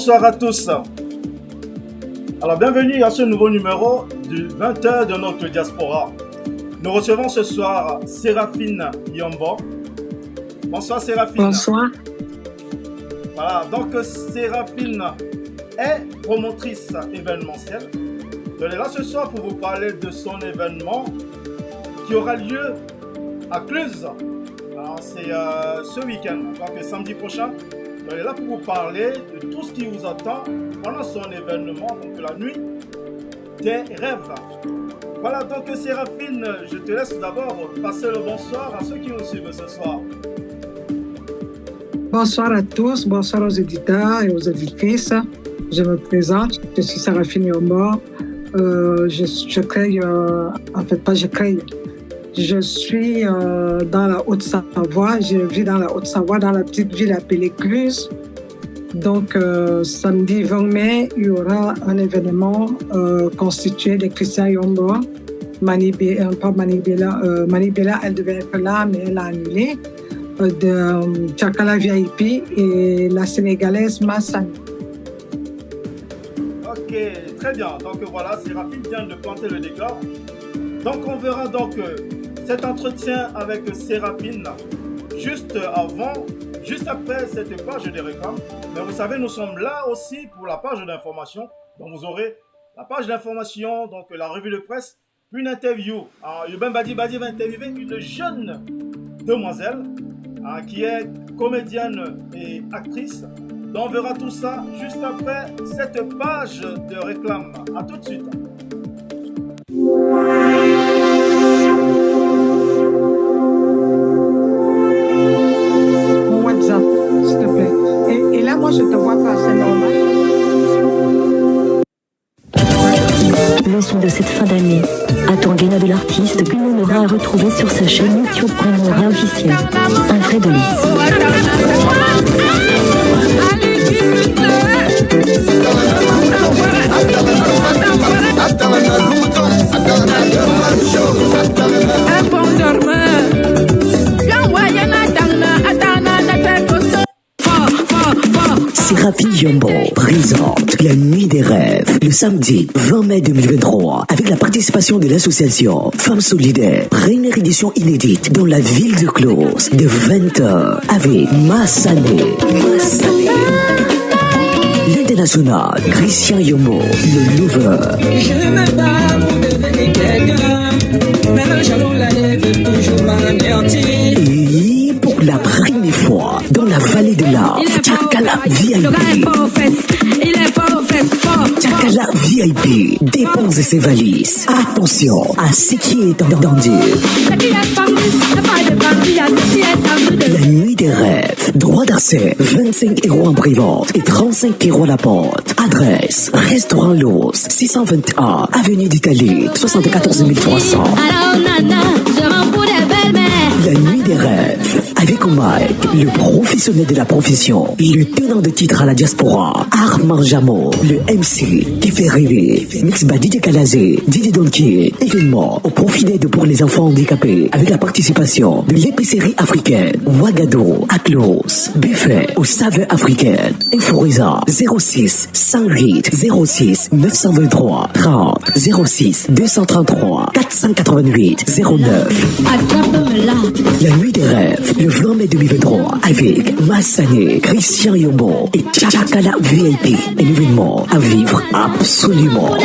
Bonsoir à tous. Alors bienvenue à ce nouveau numéro du 20h de notre diaspora. Nous recevons ce soir Séraphine Yombo. Bonsoir Séraphine. Bonsoir. Voilà, donc Séraphine est promotrice événementielle. Elle est là ce soir pour vous parler de son événement qui aura lieu à Cluse. Alors c'est ce week-end, donc samedi prochain. Elle est là pour vous parler de tout ce qui vous attend pendant son événement, donc la nuit des rêves. Voilà, donc Séraphine, je te laisse d'abord passer le bonsoir à ceux qui nous suivent ce soir. Bonsoir à tous, bonsoir aux éditeurs et aux éditrices. Je me présente, je suis Séraphine Yombo. Je crée, je suis dans la Haute-Savoie, je vis dans la Haute-Savoie, dans la petite ville appelée Cluse. Donc, samedi 20 mai, il y aura un événement constitué de Christian Yombo. Manibela, elle devait être là, mais elle a annulé. De Tchakala VIP et la Sénégalaise Massani. Ok, très bien. Donc voilà, Séraphine vient de planter le décor. Donc on verra donc cet entretien avec Séraphine juste après cette page de réclame. Mais vous savez, nous sommes là aussi pour la page d'information. Donc vous aurez la page d'information, donc la revue de presse, une interview. Yoben Badi va interviewer une jeune demoiselle qui est comédienne et actrice. Donc on verra tout ça juste après cette page de réclame. A tout de suite. Mon WhatsApp, s'il te plaît. Et là, moi, je te vois pas, c'est normal. Le son de cette fin d'année. Attendez de l'artiste que l'on aura à retrouver sur sa chaîne YouTube Primora officielle. Un vrai délice. Séraphine Yombo présente La Nuit des Rêves le samedi 20 mai 2023 avec la participation de l'association Femmes Solidaires. Première édition inédite dans la ville de Cluse de 20h avec Massani. L'international Christian Yombo, le lover. Je ne m'aime pas pour devenir quelqu'un. Maintenant j'allons la lève toujours m'anéantir. Et pour la première fois dans la vallée de l'Arve, Tchakala VIP. Tchakala VIP dépose ses valises. Attention à ce qui est entendu. La nuit des rêves. Droit d'accès 25 € en private et 35 € à la porte. Adresse Restaurant Los 621 Avenue d'Italie 74 300. La nuit des rêves. Avec Mike, le professionnel de la profession, le tenant de titre à la diaspora, Armand Jamo, le MC qui fait rêver, Mix Badi de Kalazé, Didi Donkey, événement au profit d'aide pour les enfants handicapés, avec la participation de l'épicerie africaine, Ouagadougou, Aklos, buffet aux saveurs africaines, Inforiza, 06 108 06 923 30 06 233 488 09. La nuit des rêves, le 20 mai 2023, avec Massani, Christian Yombo et Tchakala VIP. Un événement à vivre absolument.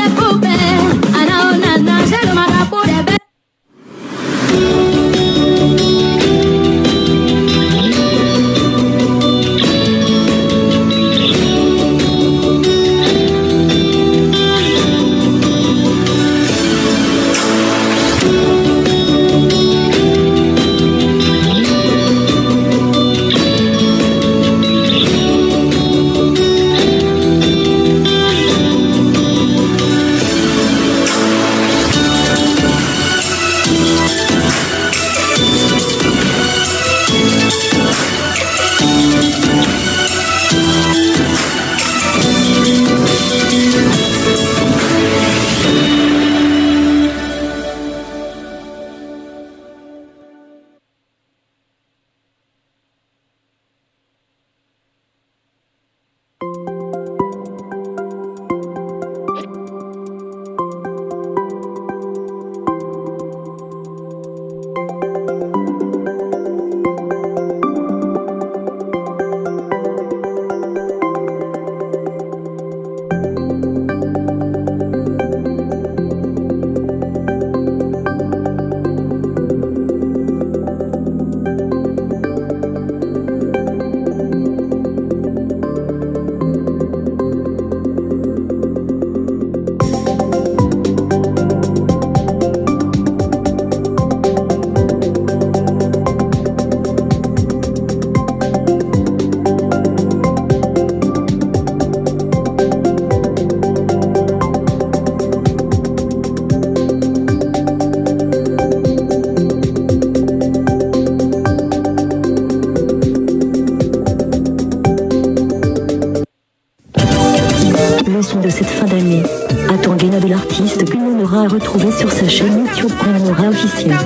Leçon de cette fin d'année. Atangena de l'artiste Gunonora à retrouver sur sa chaîne YouTube.Nora officielle.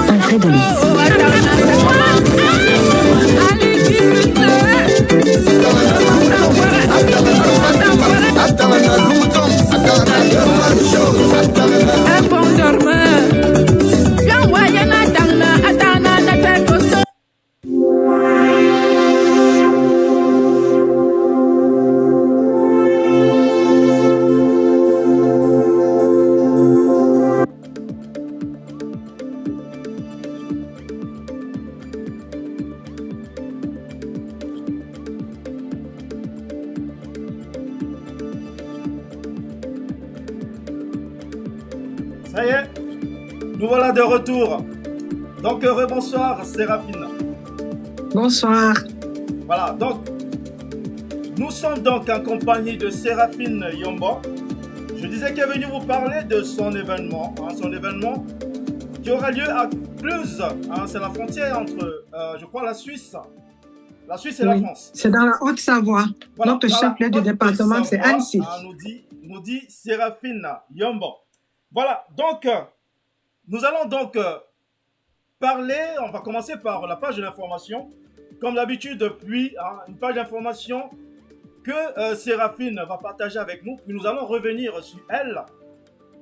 Un vrai de Ça y est, nous voilà de retour. Donc, rebonsoir Séraphine. Bonsoir. Voilà, donc, nous sommes donc en compagnie de Séraphine Yombo. Je disais qu'elle est venue vous parler de son événement qui aura lieu à Cluse. C'est la frontière entre, je crois, la Suisse et la France. C'est dans la Haute-Savoie. Voilà, Notre chef-lieu du département, c'est Annecy. Nous dit Séraphine Yombo. Voilà, donc, nous allons donc parler, on va commencer par la page d'information. Comme d'habitude, puis une page d'information que Séraphine va partager avec nous. Puis nous allons revenir sur elle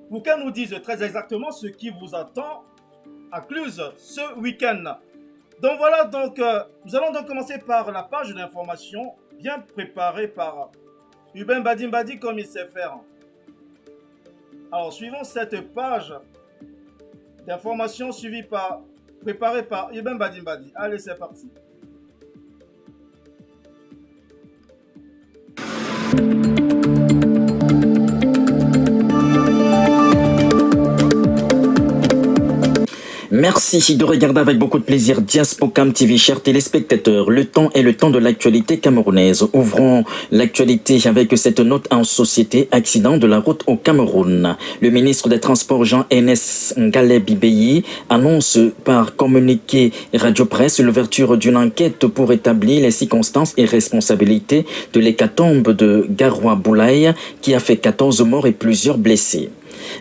pour qu'elle nous dise très exactement ce qui vous attend à Cluse ce week-end. Donc voilà, donc, nous allons donc commencer par la page d'information bien préparée par Hubin Badimbadi comme il sait faire. Alors, suivons cette page d'information préparée par Ibn Badimbadi. Allez, c'est parti. Merci de regarder avec beaucoup de plaisir Diaspocam TV, chers téléspectateurs. Le temps est le temps de l'actualité camerounaise. Ouvrons l'actualité avec cette note en société: accident de la route au Cameroun. Le ministre des Transports Jean-Enes Ngalé-Bibeyi annonce par communiqué Radio Presse l'ouverture d'une enquête pour établir les circonstances et responsabilités de l'hécatombe de Garoua-Boulaye qui a fait 14 morts et plusieurs blessés.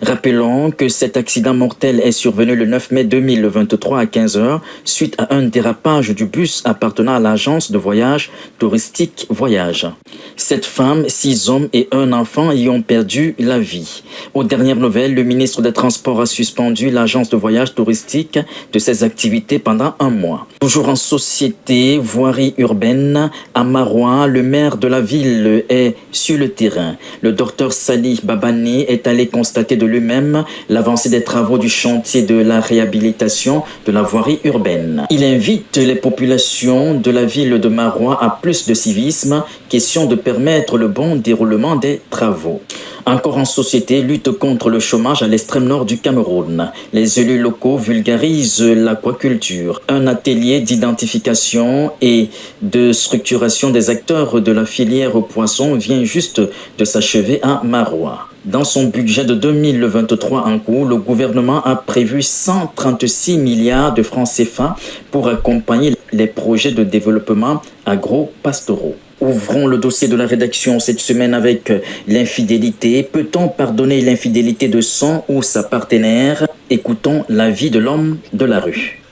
Rappelons que cet accident mortel est survenu le 9 mai 2023 à 15h suite à un dérapage du bus appartenant à l'agence de voyage touristique Voyage. 7 femmes, 6 hommes et 1 enfant y ont perdu la vie. Aux dernières nouvelles, le ministre des Transports a suspendu l'agence de voyage touristique de ses activités pendant 1 mois. Toujours en société, voirie urbaine, à Maroua, le maire de la ville est sur le terrain. Le docteur Salih Babani est allé constater de lui-même l'avancée des travaux du chantier de la réhabilitation de la voirie urbaine. Il invite les populations de la ville de Maroua à plus de civisme, question de permettre le bon déroulement des travaux. Encore en société, lutte contre le chômage à l'extrême nord du Cameroun. Les élus locaux vulgarisent l'aquaculture. Un atelier d'identification et de structuration des acteurs de la filière poisson vient juste de s'achever à Maroua. Dans son budget de 2023 en cours, le gouvernement a prévu 136 milliards de francs CFA pour accompagner les projets de développement agro-pastoraux. Ouvrons le dossier de la rédaction cette semaine avec l'infidélité. Peut-on pardonner l'infidélité de son ou sa partenaire? Écoutons l'avis de l'homme de la rue.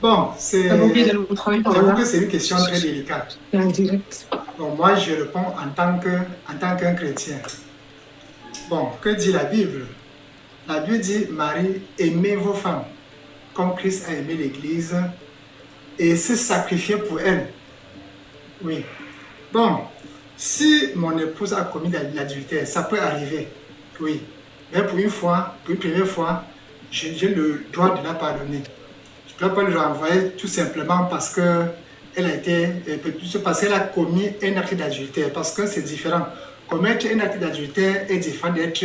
Bon, j'avoue que c'est une question très délicate. Bon, moi, je réponds en tant qu'un chrétien. Bon, que dit la Bible? La Bible dit: Marie, aimez vos femmes, comme Christ a aimé l'Église et s'est sacrifié pour elle. Oui. Bon, si mon épouse a commis l'adultère, ça peut arriver. Oui. Mais pour une première fois, j'ai le droit de la pardonner. Je ne dois pas le renvoyer tout simplement parce qu'elle a commis un acte d'adultère. Parce que c'est différent. Commettre un acte d'adultère est différent d'être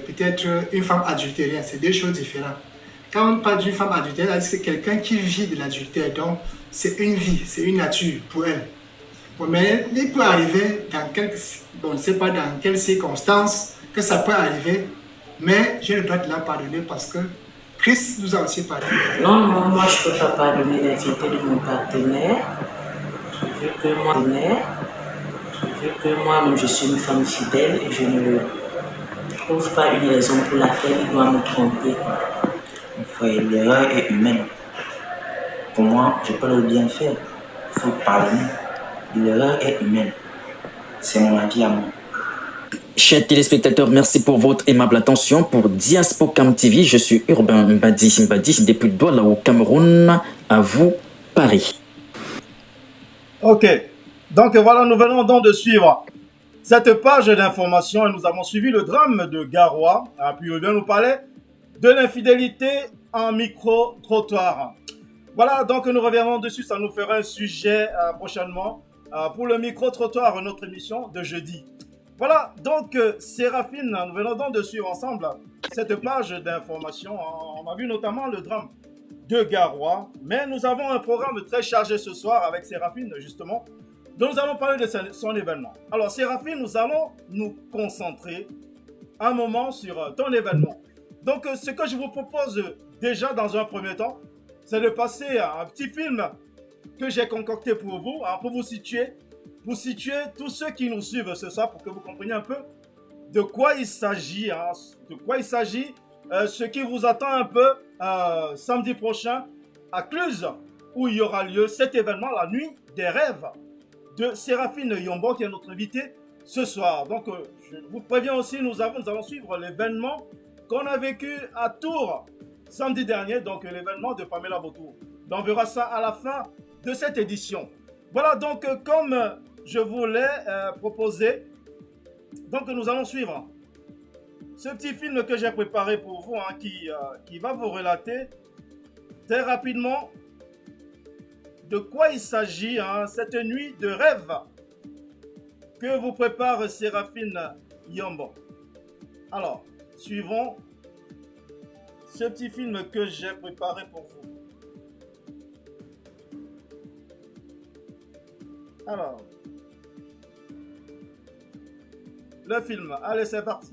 peut-être une femme adultérienne. C'est deux choses différentes. Quand on parle d'une femme adultère, c'est quelqu'un qui vit de l'adultère. Donc, c'est une vie, c'est une nature pour elle. Bon, mais il peut arriver on ne sait pas dans quelles circonstances que ça peut arriver, mais j'ai le droit de la pardonner parce que Christ nous a aussi pardonné. Non, moi je ne peux pas pardonner l'infidélité de mon partenaire, vu vu que moi-même je suis une femme fidèle et je ne trouve pas une raison pour laquelle il doit me tromper. L'erreur est humaine. Pour moi, je peux le bien faire. Il faut pardonner. L'erreur est humaine. C'est mon avis à moi. Chers téléspectateurs, merci pour votre aimable attention. Pour Diaspocam TV, je suis Urbain Mbadi depuis Douala au Cameroun. À vous, Paris. Ok, donc voilà, nous venons donc de suivre cette page d'information et nous avons suivi le drame de Garoua. Puis il vient nous parler de l'infidélité en micro-trottoir. Voilà, donc nous reviendrons dessus, ça nous fera un sujet prochainement pour le micro-trottoir, notre émission de jeudi. Voilà, donc Séraphine, nous venons donc de suivre ensemble cette page d'information. On a vu notamment le drame de Garoua, mais nous avons un programme très chargé ce soir avec Séraphine, justement, dont nous allons parler de son événement. Alors Séraphine, nous allons nous concentrer un moment sur ton événement. Donc ce que je vous propose déjà dans un premier temps, c'est de passer à un petit film que j'ai concocté pour vous, pour vous situer tous ceux qui nous suivent ce soir, pour que vous compreniez un peu de quoi il s'agit, ce qui vous attend un peu samedi prochain à Cluse, où il y aura lieu cet événement, la nuit des rêves de Séraphine Yombo, qui est notre invitée ce soir. Donc je vous préviens aussi, nous allons suivre l'événement qu'on a vécu à Tours samedi dernier, donc l'événement de Pamela Botour. Donc on verra ça à la fin de cette édition. Voilà, donc comme je vous l'ai proposé, donc nous allons suivre ce petit film que j'ai préparé pour vous, qui va vous relater très rapidement de quoi il s'agit, cette nuit de rêve que vous prépare Séraphine Yombo. Alors, suivons ce petit film que j'ai préparé pour vous. Alors, le film, allez, c'est parti.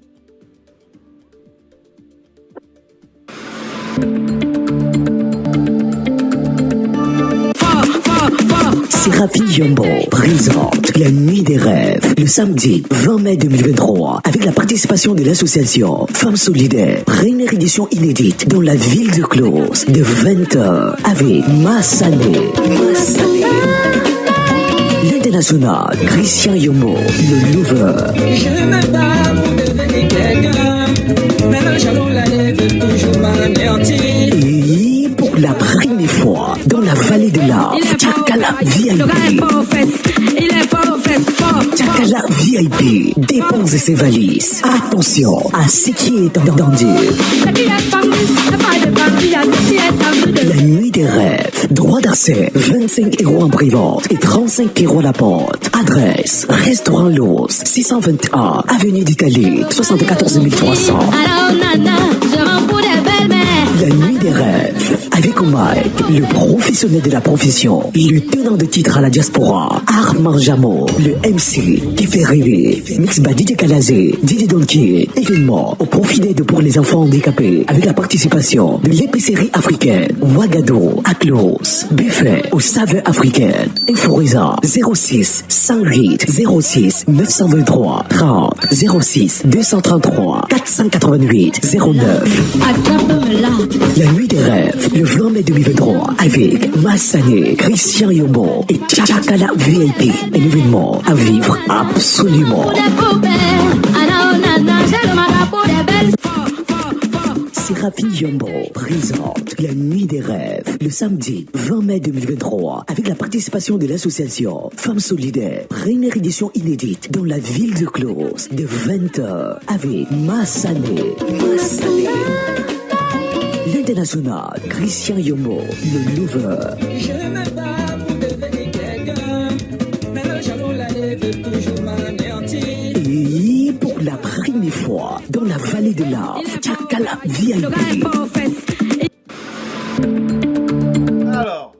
Séraphine Yombo présente La Nuit des Rêves le samedi 20 mai 2023 avec la participation de l'association Femmes Solidaires. Première édition inédite dans la ville de Clos de 20h avec Massané. L'international Christian Yombo, le lover. Je me bats pour devenir quelqu'un. Maintenant, j'allons la lève toujours m'anéantir. Et pour la première fois dans la vallée de l'Arve, Tchakala VIP. Tchakala VIP dépose ses valises. Attention à ce qui est entendu. La nuit des rêves. Droit d'accès 25 € en private et 35 € à la porte. Adresse Restaurant Los 621 Avenue d'Italie 74 300. La nuit des rêves avec Mike, le professionnel de la profession, le tenant de titre à la diaspora, Armand Jamo, le MC qui fait rêver, Mix DJ Kalazé, Didi Donkey, événement au profit d'aide pour les enfants handicapés avec la participation de l'épicerie africaine, Ouagadougou, Aklos, buffet aux saveurs africaines, Inforisa 06 108 06 923 30 06 233 488 09. La nuit des rêves, le 20 mai 2023 avec Massané, Christian Yombo et Tchakala VIP. Un événement à vivre absolument. Séraphine Yombo présente La Nuit des Rêves le samedi 20 mai 2023 avec la participation de l'association Femmes Solidaires. Première édition inédite dans la ville de Clos de 20h avec Massané. L'international Christian Yombo, le lover. Je me bats pour devenir quelqu'un. Maintenant, j'allons la lève toujours m'anéantir. Et pour la première fois dans la vallée de l'Arve, Tchakala VIP. Alors,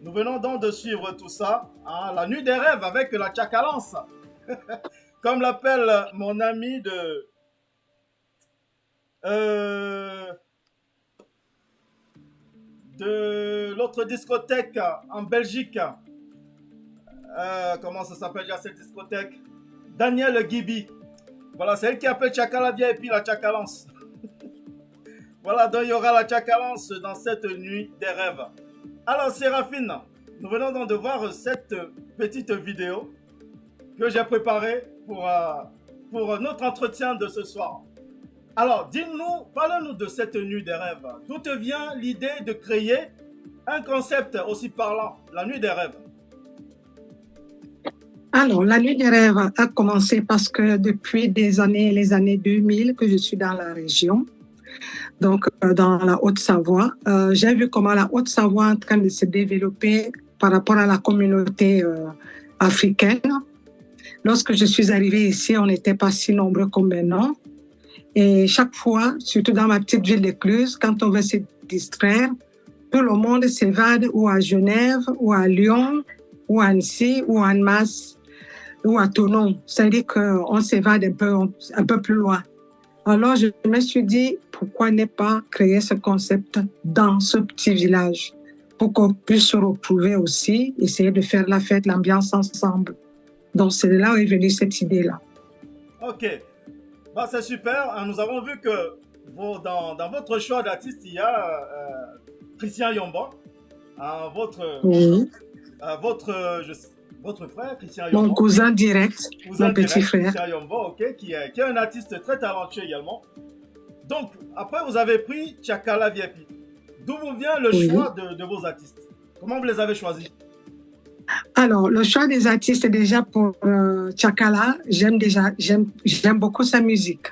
nous venons donc de suivre tout ça, la nuit des rêves avec la tchakalance, comme l'appelle mon ami de l'autre discothèque en Belgique. Comment ça s'appelle déjà cette discothèque? Daniel Gibi. Voilà, c'est elle qui appelle Tchakala VIP la Tchakalance. Voilà, donc il y aura la Tchakalance dans cette nuit des rêves. Alors, Séraphine, nous venons donc de voir cette petite vidéo que j'ai préparée pour notre entretien de ce soir. Alors, dis-nous, parle-nous de cette nuit des rêves. D'où te vient l'idée de créer un concept aussi parlant, la nuit des rêves? Alors, la nuit des rêves a commencé parce que depuis les années 2000 que je suis dans la région, donc dans la Haute-Savoie, j'ai vu comment la Haute-Savoie est en train de se développer par rapport à la communauté africaine. Lorsque je suis arrivée ici, on n'était pas si nombreux comme maintenant. Et chaque fois, surtout dans ma petite ville d'Écluse, quand on veut se distraire, tout le monde s'évade ou à Genève, ou à Lyon, ou à Annecy, ou à Annemasse, ou à Thonon. C'est-à-dire qu'on s'évade un peu plus loin. Alors, je me suis dit, pourquoi ne pas créer ce concept dans ce petit village pour qu'on puisse se retrouver aussi, essayer de faire la fête, l'ambiance ensemble. Donc, c'est là où est venue cette idée-là. Ok. Bah, c'est super. Nous avons vu que dans votre choix d'artiste, il y a Christian Yombo, votre frère Christian Yombo. Mon cousin direct, mon petit frère. Christian Yombo, ok, qui est un artiste très talentueux également. Donc, après, vous avez pris Tchakala VIP. D'où vous vient le choix de vos artistes? Comment vous les avez choisis? Alors, le choix des artistes, déjà pour Tchakala, j'aime beaucoup sa musique.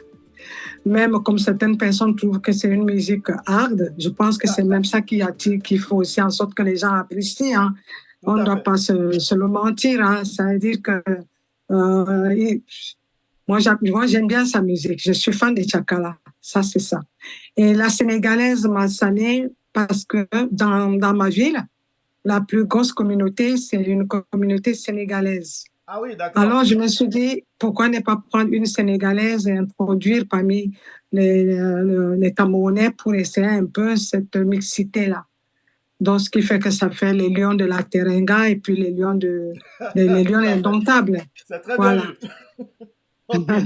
Même comme certaines personnes trouvent que c'est une musique hard, je pense que c'est même ça qui fait aussi en sorte que les gens apprécient. Hein. On ne doit pas se le mentir. Hein. Ça veut dire que moi, j'aime bien sa musique. Je suis fan de Tchakala. Ça, c'est ça. Et la Sénégalaise m'a sané parce que dans ma ville, la plus grosse communauté, c'est une communauté sénégalaise. Ah oui, d'accord. Alors, je me suis dit, pourquoi ne pas prendre une Sénégalaise et introduire parmi les Camerounais pour essayer un peu cette mixité-là. Donc, ce qui fait que ça fait les lions de la Teranga et puis les lions indomptables. C'est très bien vu. Okay.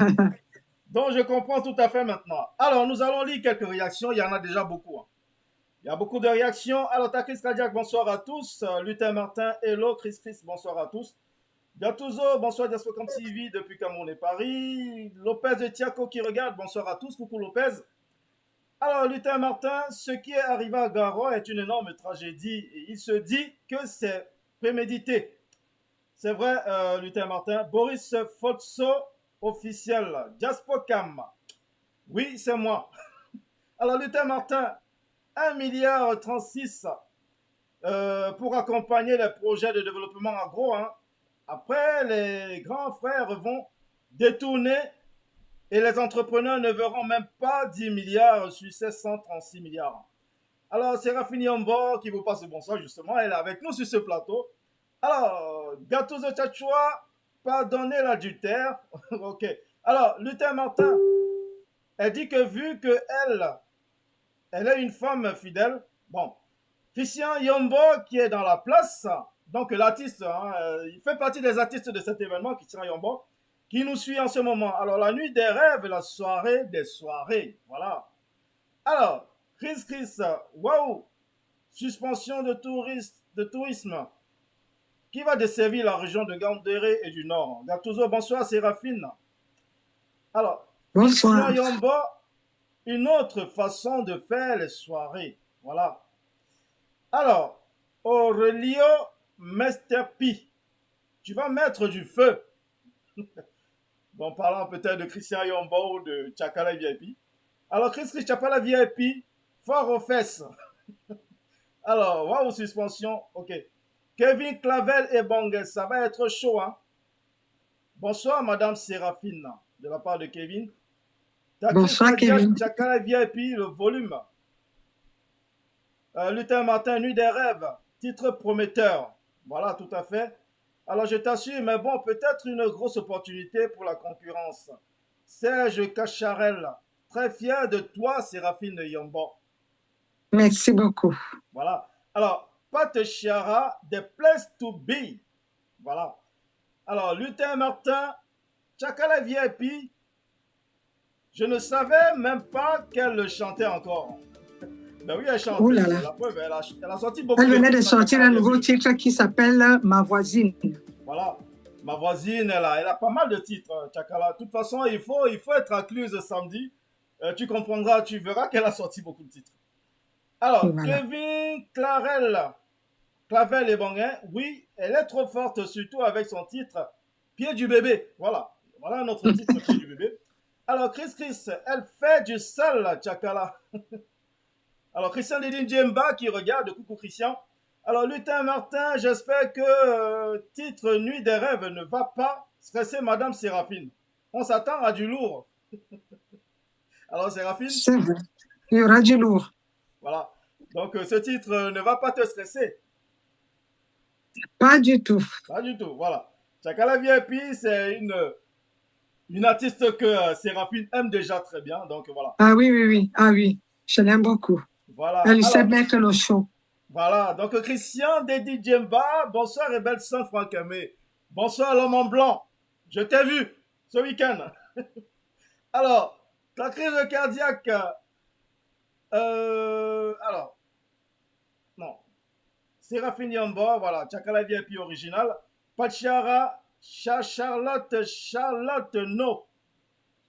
Donc, je comprends tout à fait maintenant. Alors, nous allons lire quelques réactions. Il y en a déjà beaucoup. Hein. Il y a beaucoup de réactions. Alors, Takris Kadiak, bonsoir à tous. Luther Martin, hello. Chris, bonsoir à tous. Gattuso, bonsoir Diaspocam TV depuis Cameroun et Paris. Lopez de Tiaco qui regarde, bonsoir à tous. Coucou Lopez. Alors, Luther Martin, ce qui est arrivé à Garo est une énorme tragédie. Et il se dit que c'est prémédité. C'est vrai, Luther Martin. Boris Fotso, officiel. Diaspocam. Oui, c'est moi. Alors, Luther Martin, 1,36 milliard pour accompagner les projets de développement agro. Hein. Après, les grands frères vont détourner et les entrepreneurs ne verront même pas 10 milliards sur ces 136 milliards. Alors, Séraphine Yombo qui vous passe le bonsoir justement, elle est avec nous sur ce plateau. Alors, Gattuso Tchatchoua, pardonnez l'adultère. Ok. Alors, Luther Martin, elle dit que vu qu'elle est une femme fidèle, bon, Christian Yombo qui est dans la place, donc l'artiste, hein, il fait partie des artistes de cet événement, Christian Yombo, qui nous suit en ce moment. Alors, la nuit des rêves, la soirée des soirées, voilà. Alors, Chris, waouh, suspension de tourisme, qui va desservir la région de Gandéré et du Nord. Gattuso, bonsoir, Séraphine. Alors, bonsoir. Christian Yombo, une autre façon de faire les soirées, voilà. Alors, Aurelio Mester P, tu vas mettre du feu. Bon, parlant peut-être de Christian Yombo ou de Tchakala VIP. Alors, Chris Tchakala VIP, fort aux fesses. Alors, waouh, suspension, ok. Kevin Clavel et Bongue, ça va être chaud, hein. Bonsoir, Madame Séraphine, de la part de Kevin. Bonsoir, Kevin. Tchakala VIP, le volume. Luther Martin, Nuit des rêves, titre prometteur. Voilà, tout à fait. Alors, je t'assure, mais bon, peut-être une grosse opportunité pour la concurrence. Serge Cacharel, très fier de toi, Séraphine Yombo. Merci beaucoup. Voilà. Alors, Pat Chiara, The Place to Be. Voilà. Alors, Luther Martin, Tchakala VIP, je ne savais même pas qu'elle le chantait encore. Ben oui, elle chante. Oh là là. La preuve, elle a sorti beaucoup Elle de venait de titres, sortir Tchakala un nouveau VIP. titre qui s'appelle Ma voisine. Voilà. Ma voisine, elle a pas mal de titres, Tchakala. De toute façon, il faut être incluse samedi. Tu comprendras, tu verras qu'elle a sorti beaucoup de titres. Alors, Voilà. Kevin Clavel et Banguin, oui, elle est trop forte, surtout avec son titre Pied du bébé. Voilà. Voilà notre titre Pied du bébé. Alors, Chris, elle fait du sale, Tchakala. Alors, Christian Didin Djemba qui regarde, coucou Christian. Alors, Lutin Martin, j'espère que titre Nuit des rêves ne va pas stresser Madame Séraphine. On s'attend à du lourd. Alors, Séraphine? C'est vrai. Il y aura du lourd. Voilà. Donc, ce titre ne va pas te stresser. Pas du tout. Pas du tout, voilà. Tchakala VIP, c'est une artiste que Séraphine aime déjà très bien. Donc, voilà. Ah oui, oui, oui. Ah oui. Je l'aime beaucoup. Voilà. Elle sait Alors, mettre le show. voilà. Donc, Christian Dedi Djemba, bonsoir Rebelle Saint Franck Aimé. Bonsoir l'homme en blanc. Je t'ai vu ce week-end. Alors, ta crise cardiaque. Alors, non. Séraphine Yamba, voilà. Tchakala VIP original. Pachara, Charlotte, no.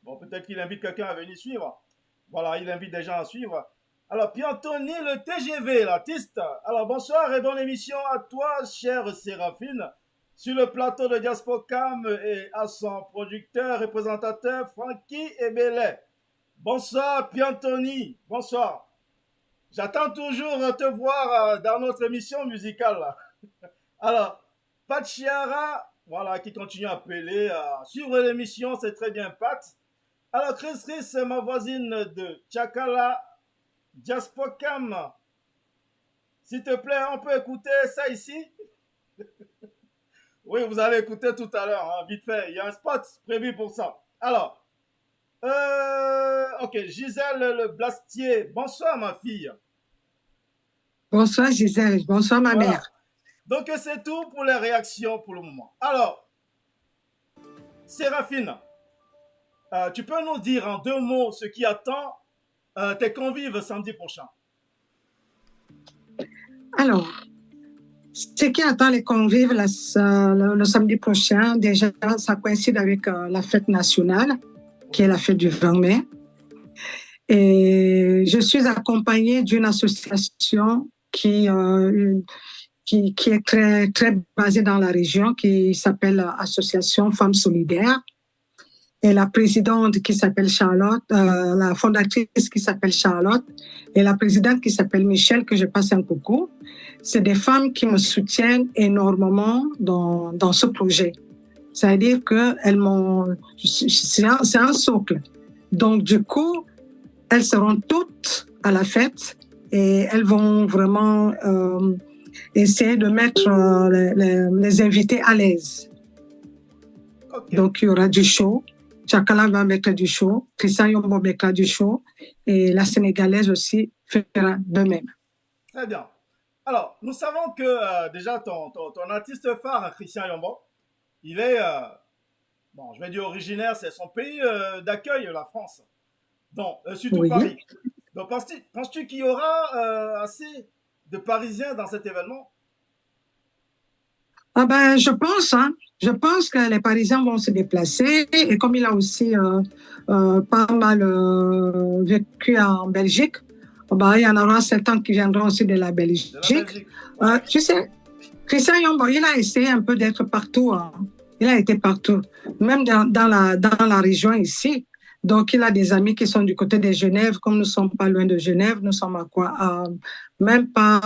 Bon, peut-être qu'il invite quelqu'un à venir suivre. Voilà, il invite des gens à suivre. Alors, puis Anthony, le TGV, l'artiste. Alors, bonsoir et bonne émission à toi, chère Séraphine, sur le plateau de Diaspocam et à son producteur et présentateur, Francky Ebele. Bonsoir, puis Anthony. Bonsoir. J'attends toujours te voir dans notre émission musicale. Alors, Pachiara, voilà, qui continue à appeler, à suivre l'émission, c'est très bien, Pat. Alors, Chris, c'est ma voisine de Tchakala, Diaspocam. S'il te plaît, on peut écouter ça ici? Oui, vous allez écouter tout à l'heure, hein, vite fait. Il y a un spot prévu pour ça. Alors, ok, Gisèle Le Blastier. Bonsoir, ma fille. Bonsoir, Gisèle. Bonsoir, ma Voilà. mère. Donc, c'est tout pour les réactions pour le moment. Alors, Séraphine, tu peux nous dire en 2 mots ce qui attend tes convives samedi prochain? Alors, ce qui attend les convives le samedi prochain, déjà, ça coïncide avec la fête nationale, qui est la fête du 20 mai. Et je suis accompagnée d'une association qui est très, très basée dans la région, qui s'appelle Association Femmes Solidaires. Et la présidente qui s'appelle Charlotte, la fondatrice qui s'appelle Charlotte, et la présidente qui s'appelle Michel, que je passe un coucou. C'est des femmes qui me soutiennent énormément dans ce projet. C'est-à-dire qu'elles m'ont... C'est un socle. Donc, du coup, elles seront toutes à la fête et elles vont vraiment essayer de mettre les invités à l'aise. Okay. Donc, il y aura du show. Tchakala va mettre du show. Christian Yombo mettra du show. Et la Sénégalaise aussi fera de même. Très bien. Alors, nous savons que déjà ton artiste phare, Christian Yombo, il est, bon, je vais dire originaire, c'est son pays d'accueil, la France. Donc, surtout oui. Paris. Donc, penses-tu qu'il y aura assez de Parisiens dans cet événement? Ah ben, je pense que les Parisiens vont se déplacer. Et comme il a aussi pas mal vécu en Belgique, bah, il y en aura certains qui viendront aussi de la Belgique. Tu sais, Christian Yombo, il a essayé un peu d'être partout. Hein. Il a été partout, même dans la région ici. Donc, il a des amis qui sont du côté de Genève. Comme nous ne sommes pas loin de Genève, nous sommes à quoi? Même pas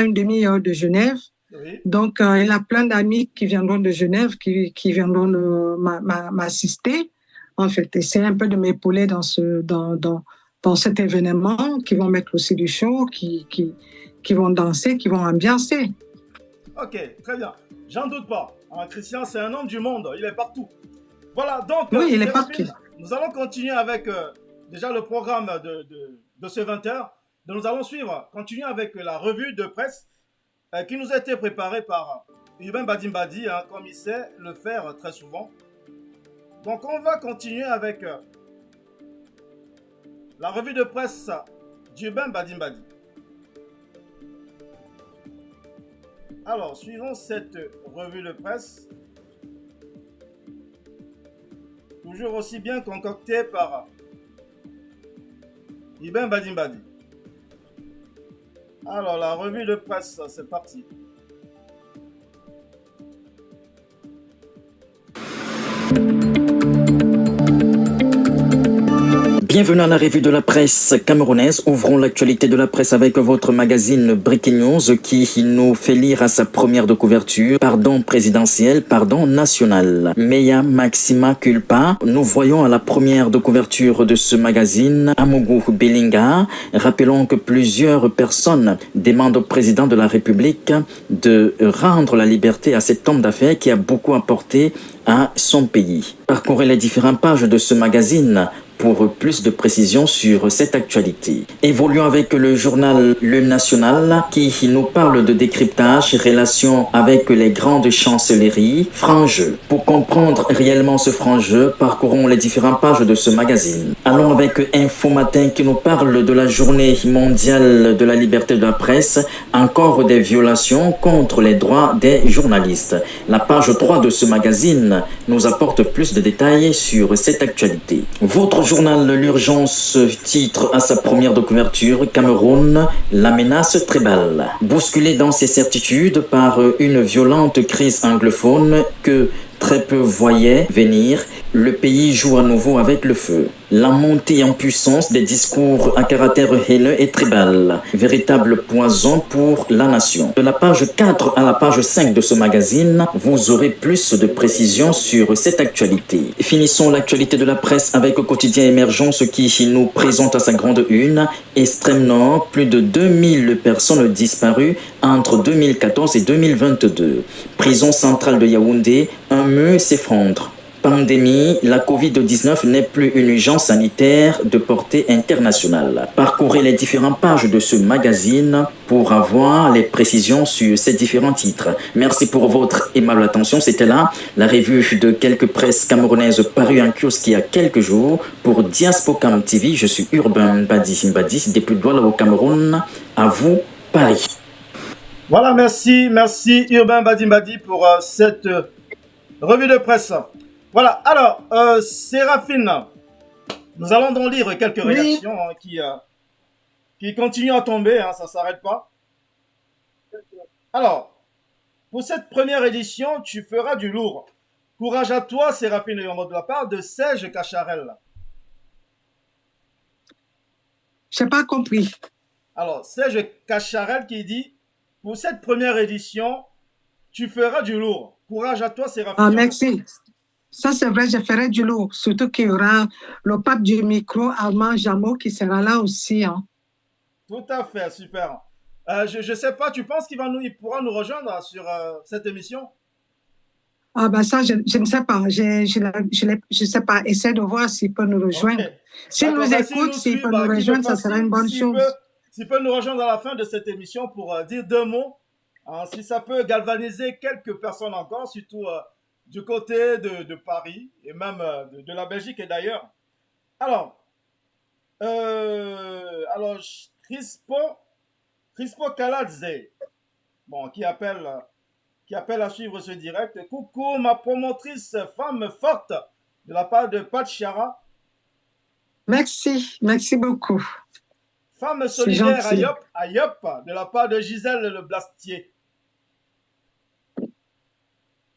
une demi-heure de Genève. Oui. Donc, il a plein d'amis qui viendront de Genève, qui viendront m'assister, en fait. Essayer un peu de m'épauler dans cet événement, qui vont mettre aussi du show, qui vont danser, qui vont ambiancer. Ok, très bien. J'en doute pas. Hein, Christian, c'est un homme du monde. Il est partout. Voilà, donc, oui, il est partout. Nous allons continuer avec déjà le programme de ce 20h. Donc, nous allons continuer avec la revue de presse qui nous a été préparée par Urbain Badimbadi, hein, comme il sait le faire très souvent. Donc, on va continuer avec la revue de presse d'Urbain Badimbadi. Alors, suivons cette revue de presse, toujours aussi bien concoctée par Urbain Badimbadi. Alors, la revue de presse, c'est parti. Bienvenue à la revue de la presse camerounaise. Ouvrons l'actualité de la presse avec votre magazine Breaking News qui nous fait lire à sa première de couverture: pardon présidentiel, pardon national. Mea maxima culpa. Nous voyons à la première de couverture de ce magazine Amougou Belinga. Rappelons que plusieurs personnes demandent au président de la République de rendre la liberté à cet homme d'affaires qui a beaucoup apporté à son pays. Parcourez les différentes pages de ce magazine pour plus de précisions sur cette actualité. Évoluons avec le journal Le National qui nous parle de décryptage, relation avec les grandes chancelleries, franc-jeu. Pour comprendre réellement ce franc-jeu, parcourons les différentes pages de ce magazine. Allons avec Info Matin qui nous parle de la journée mondiale de la liberté de la presse, encore des violations contre les droits des journalistes. La page 3 de ce magazine nous apporte plus de détails sur cette actualité. Votre journal L'Urgence titre à sa première de couverture: Cameroun, la menace tribale. Bousculé dans ses certitudes par une violente crise anglophone que très peu voyaient venir, le pays joue à nouveau avec le feu. La montée en puissance des discours à caractère haineux et tribal, véritable poison pour la nation. De la page 4 à la page 5 de ce magazine, vous aurez plus de précisions sur cette actualité. Finissons l'actualité de la presse avec le quotidien Émergence qui nous présente à sa grande une: Extrême Nord, plus de 2000 personnes disparues entre 2014 et 2022. Prison centrale de Yaoundé, un mur s'effondre. Pandémie, la Covid-19 n'est plus une urgence sanitaire de portée internationale. Parcourez les différentes pages de ce magazine pour avoir les précisions sur ces différents titres. Merci pour votre aimable attention. C'était là la revue de quelques presses camerounaises parue en kiosque il y a quelques jours pour Diaspocam TV. Je suis Urbain Badi, depuis Douala au Cameroun. À vous, Paris. Voilà, merci Urbain Badimbadi pour cette revue de presse. Voilà, alors, Séraphine, nous allons donc lire quelques réactions qui continuent à tomber, hein, ça ne s'arrête pas. Alors, pour cette première édition, tu feras du lourd. Courage à toi, Séraphine, de la part de Serge Cacharel. Je n'ai pas compris. Alors, Serge Cacharel qui dit: pour cette première édition, tu feras du lourd. Courage à toi, Séraphine. Ah, merci. Ça, c'est vrai, je ferai du lourd. Surtout qu'il y aura le pape du micro, Armand Jameau, qui sera là aussi. Hein. Tout à fait, super. Je ne sais pas, tu penses qu'il pourra nous rejoindre sur cette émission? Ah, ben ça, je ne sais pas. Je sais pas. Essaie de voir s'il peut nous rejoindre. Okay. S'il nous écoute, s'il peut nous rejoindre, ça sera une bonne chose. S'il peut nous rejoindre à la fin de cette émission pour dire 2 mots, si ça peut galvaniser quelques personnes encore, surtout du côté de Paris et même de la Belgique et d'ailleurs. Alors, Crispo Kaladze, bon, qui appelle à suivre ce direct. Coucou, ma promotrice femme forte, de la part de Pat Chara. Merci beaucoup. Femme solidaire à Yop, de la part de Gisèle Le Blastier.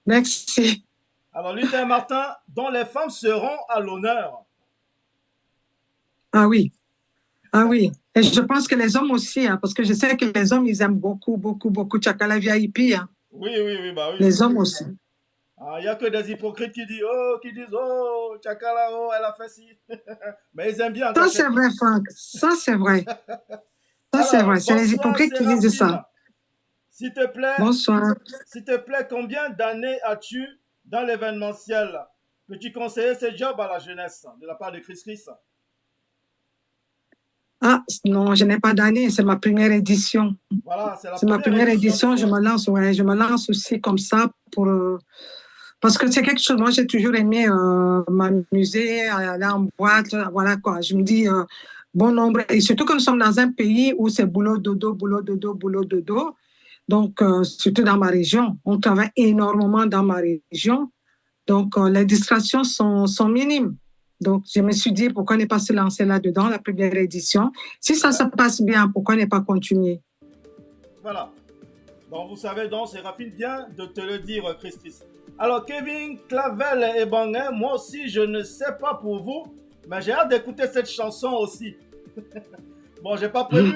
Merci. Alors, Luther Martin, dont les femmes seront à l'honneur. Ah oui. Et je pense que les hommes aussi, hein, parce que je sais que les hommes, ils aiment beaucoup Tchakala VIP. Hein. Oui, bah oui. Les hommes aussi. Il n'y a que des hypocrites qui disent oh, Tchakala, oh, elle a fait ci. Mais ils aiment bien. Ça, c'est vrai, Franck. Ça, c'est vrai. C'est vrai. C'est les hypocrites qui disent ça. S'il te plaît, bonsoir. S'il te plaît, combien d'années as-tu dans l'événementiel que tu conseillais ce job à la jeunesse de la part de Chris? Ah, non, je n'ai pas d'année, c'est ma première édition. Voilà, c'est ma première édition, je me lance aussi comme ça pour Parce que c'est quelque chose, moi j'ai toujours aimé m'amuser, aller en boîte, voilà quoi. Je me dis, bon nombre, et surtout que nous sommes dans un pays où c'est boulot, dodo, boulot, dodo, boulot, dodo. Donc, surtout dans ma région, on travaille énormément dans ma région. Donc, les distractions sont minimes. Donc, je me suis dit, pourquoi ne pas se lancer là-dedans, la première édition? Si ça se passe bien, pourquoi ne pas continuer? Voilà. Donc, vous savez, donc, Séraphine vient de te le dire, Christis. Alors, Kevin, Clavel et Bangin, moi aussi, je ne sais pas pour vous, mais j'ai hâte d'écouter cette chanson aussi. Bon, j'ai pas prévu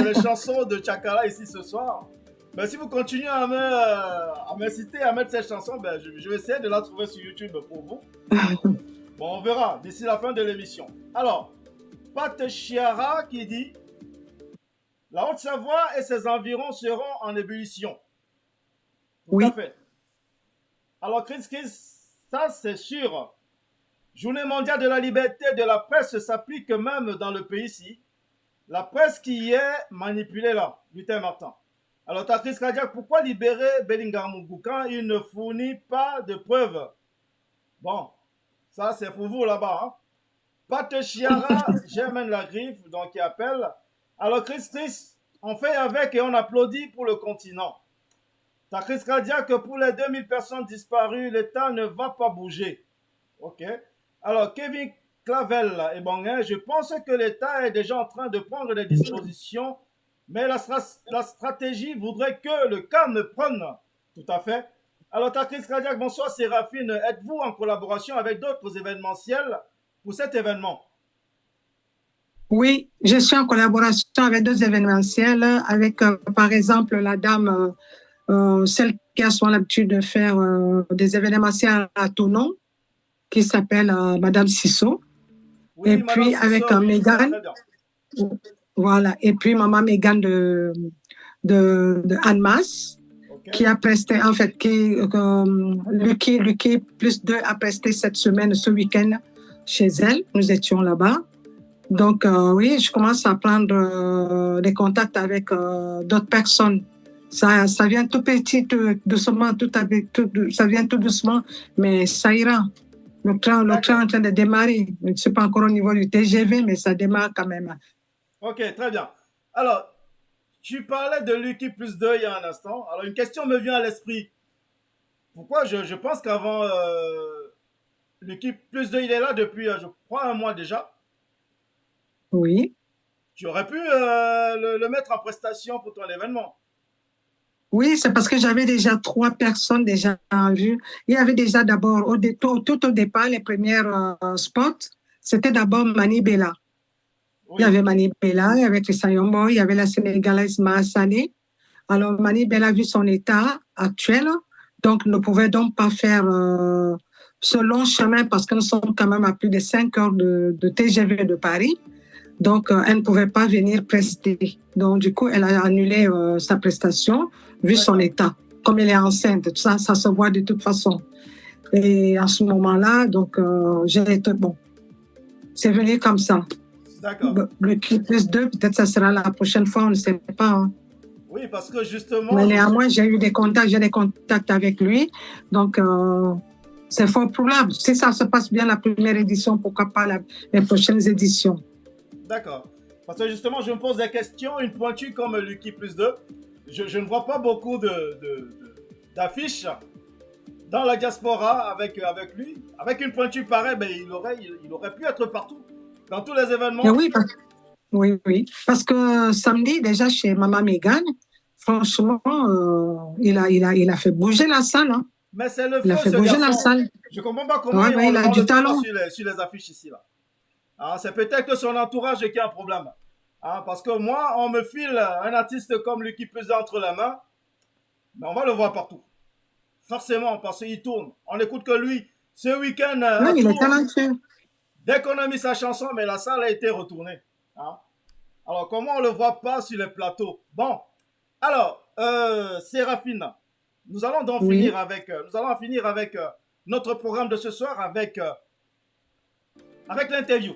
les chansons de Tchakala ici ce soir. Mais si vous continuez à m'inciter à mettre cette chanson, ben, je vais essayer de la trouver sur YouTube pour vous. Bon, on verra d'ici la fin de l'émission. Alors, Pat Chiara qui dit: la Haute-Savoie et ses environs seront en ébullition. Tout oui. à fait. Alors, Chris, ça c'est sûr. Journée mondiale de la liberté de la presse s'applique même dans le pays-ci. La presse qui est manipulée là, Lutin Martin. Alors, ta crise cardiaque, pourquoi libérer Bellingham quand il ne fournit pas de preuves? Bon, ça c'est pour vous là-bas. Hein? Pat Chiara, Germaine Lagriffe, donc qui appelle. Alors, Chris, on fait avec et on applaudit pour le continent. Ta crise cardiaque, pour les 2000 personnes disparues, l'État ne va pas bouger. Ok. Alors, Kevin Clavel et Bangin, je pense que l'État est déjà en train de prendre des dispositions, mais la stratégie voudrait que le calme prenne. Tout à fait. Alors, ta crise cardiaque, bonsoir Séraphine. Êtes-vous en collaboration avec d'autres événementiels pour cet événement? Oui, je suis en collaboration avec d'autres événementiels, avec par exemple la dame, celle qui a souvent l'habitude de faire des événementiels à Tonon, qui s'appelle Madame Sissot. Oui, et puis Sissot, avec Mégane, voilà, et puis Maman Mégane de Annemasse, okay, qui a presté, en fait, Lucky plus 2 a presté cette semaine, ce week-end, chez elle. Nous étions là-bas. Donc, oui, je commence à prendre des contacts avec d'autres personnes. Ça vient tout petit, tout doucement, ça vient tout doucement, mais ça ira. Le train est en train de démarrer. Je ne suis pas encore au niveau du TGV, mais ça démarre quand même. Ok, très bien. Alors, tu parlais de Lucky plus 2 il y a un instant. Alors, une question me vient à l'esprit. Pourquoi je pense qu'avant, Lucky plus 2, il est là depuis, je crois, un mois déjà. Oui. Tu aurais pu le mettre en prestation pour ton événement. Oui, c'est parce que j'avais déjà 3 personnes déjà en vue. Il y avait déjà d'abord, tout au départ, les premières spots, c'était d'abord Mani Bella. Oui. Il y avait Mani Bella avec le Sayombo, il y avait la Sénégalaise Mahassane. Alors, Mani Bella a vu son état actuel, donc ne pouvait donc pas faire ce long chemin parce que nous sommes quand même à plus de 5 heures de TGV de Paris. Donc, elle ne pouvait pas venir prester. Donc, du coup, elle a annulé sa prestation, vu son état. Comme elle est enceinte, tout ça, ça se voit de toute façon. Et à ce moment-là, donc, j'ai été bon. C'est venu comme ça. D'accord. Le plus 2, peut-être ça sera la prochaine fois, on ne sait pas. Hein. Oui, parce que justement... Mais néanmoins, j'ai des contacts avec lui. Donc, c'est fort probable. Si ça se passe bien la première édition, pourquoi pas les prochaines éditions? D'accord. Parce que justement, je me pose des questions. Une pointue comme Lucky plus 2, je ne vois pas beaucoup d'affiches dans la diaspora avec lui. Avec une pointue pareille, ben, il aurait pu être partout, dans tous les événements. Et oui, oui. Parce que samedi, déjà chez Maman Mégane, franchement, il a fait bouger la salle. Hein. Mais c'est le feu, il a fait bouger la salle. Je ne comprends pas comment il a du talent sur les affiches ici. Là. Ah, c'est peut-être que son entourage qui a un problème. Ah, parce que moi, on me file un artiste comme Lucky plus entre la main, mais on va le voir partout. Forcément, parce qu'il tourne. On n'écoute que lui. Ce week-end, il est talentueux. Dès qu'on a mis sa chanson, mais la salle a été retournée. Hein? Alors, comment on ne le voit pas sur les plateaux? Bon, alors, Séraphine, nous allons donc finir avec notre programme de ce soir avec l'interview.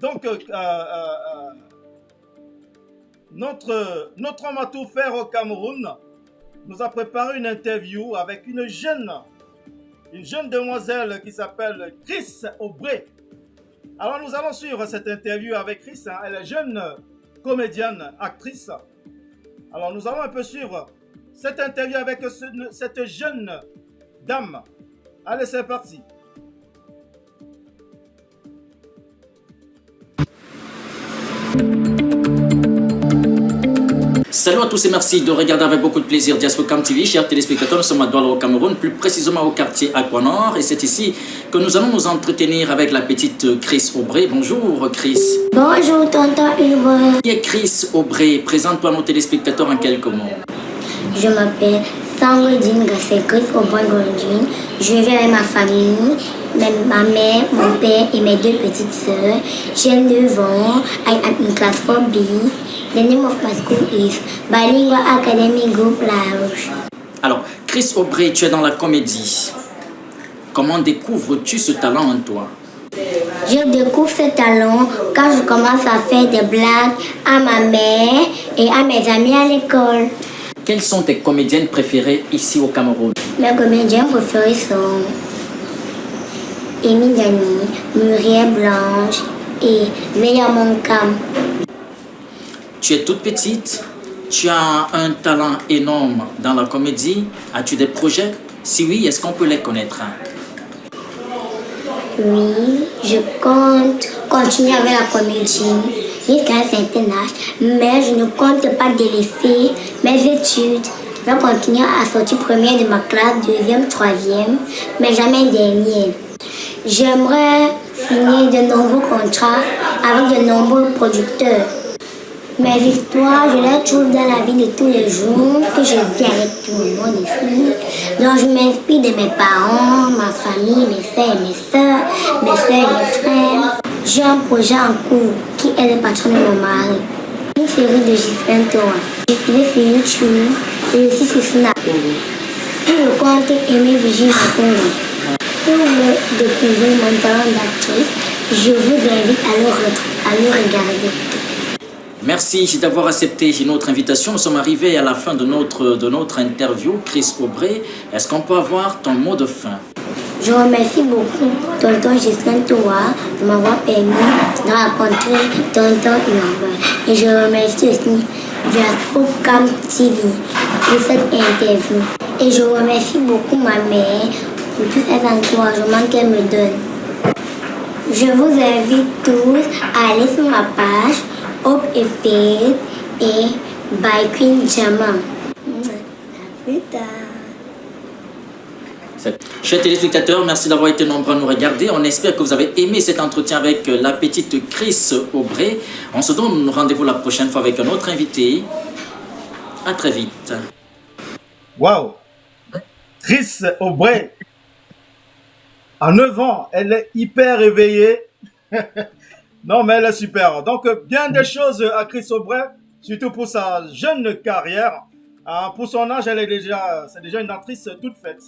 Donc, notre homme à tout faire au Cameroun nous a préparé une interview avec une jeune une jeune demoiselle qui s'appelle Chris Aubrey. Alors nous allons suivre cette interview avec Chris, hein. Elle est jeune comédienne, actrice. Alors nous allons un peu suivre cette interview avec cette jeune dame. Allez, c'est parti. Salut à tous et merci de regarder avec beaucoup de plaisir Diaspocam TV. Chers téléspectateurs, nous sommes à Douala au Cameroun, plus précisément au quartier Aquanor. Et c'est ici que nous allons nous entretenir avec la petite Chris Aubrey. Bonjour Chris. Bonjour tonton Hugo. Qui est Chris Aubrey? Présente-toi à nos téléspectateurs en quelques mots. Je m'appelle Sangredine Gassé Chris Aubrey Gondine. Je vis avec ma famille, ma mère, mon père et mes deux petites sœurs. J'ai 9 ans. I am in class 4B. The name of my school is Bilingual Academy Group La Roche. Alors, Chris Aubrey, tu es dans la comédie. Comment découvres-tu ce talent en toi? Je découvre ce talent quand je commence à faire des blagues à ma mère et à mes amis à l'école. Quelles sont tes comédiennes préférées ici au Cameroun? Mes comédiens préférés sont Amy Dani, Muriel Blanche et Léa Moncam. Tu es toute petite, tu as un talent énorme dans la comédie. As-tu des projets? Si oui, est-ce qu'on peut les connaître? Oui, je compte continuer avec la comédie jusqu'à un certain âge, mais je ne compte pas délaisser mes études. Je vais continuer à sortir première de ma classe, deuxième, troisième, mais jamais dernière. J'aimerais signer de nombreux contrats avec de nombreux producteurs. Mes histoires, je les trouve dans la vie de tous les jours, que je vis avec tout le monde ici. Donc je m'inspire de mes parents, ma famille, mes frères et mes soeurs, et mes frères. J'ai un projet en cours qui est le patron de mon mari. Une série de Gislain Toa. Je suis sur YouTube et aussi sur Snap. Sur le compte Aimé Vigile Makongo. Si vous voulez découvrir mon talent d'actrice, je vous invite à le regarder. Merci d'avoir accepté notre invitation. Nous sommes arrivés à la fin de notre interview. Chris Aubrey, est-ce qu'on peut avoir ton mot de fin? Je remercie beaucoup tonton Gislain Toa de m'avoir permis de rencontrer tonton Urbain. Et je remercie aussi Diaspocam TV pour cette interview. Et je remercie beaucoup ma mère pour tous les encouragements qu'elle me donne. Je vous invite tous à aller sur ma page Hope et Faith et by Queen Jama. À plus tard. Chers téléspectateurs, merci d'avoir été nombreux à nous regarder. On espère que vous avez aimé cet entretien avec la petite Chris Aubrey. On se donne rendez-vous la prochaine fois avec un autre invité. À très vite. Waouh! Chris Aubrey, à 9 ans, elle est hyper éveillée. Non, mais elle est super. Donc, bien des choses à Chris Aubrey, surtout pour sa jeune carrière. Pour son âge, c'est déjà une actrice toute faite.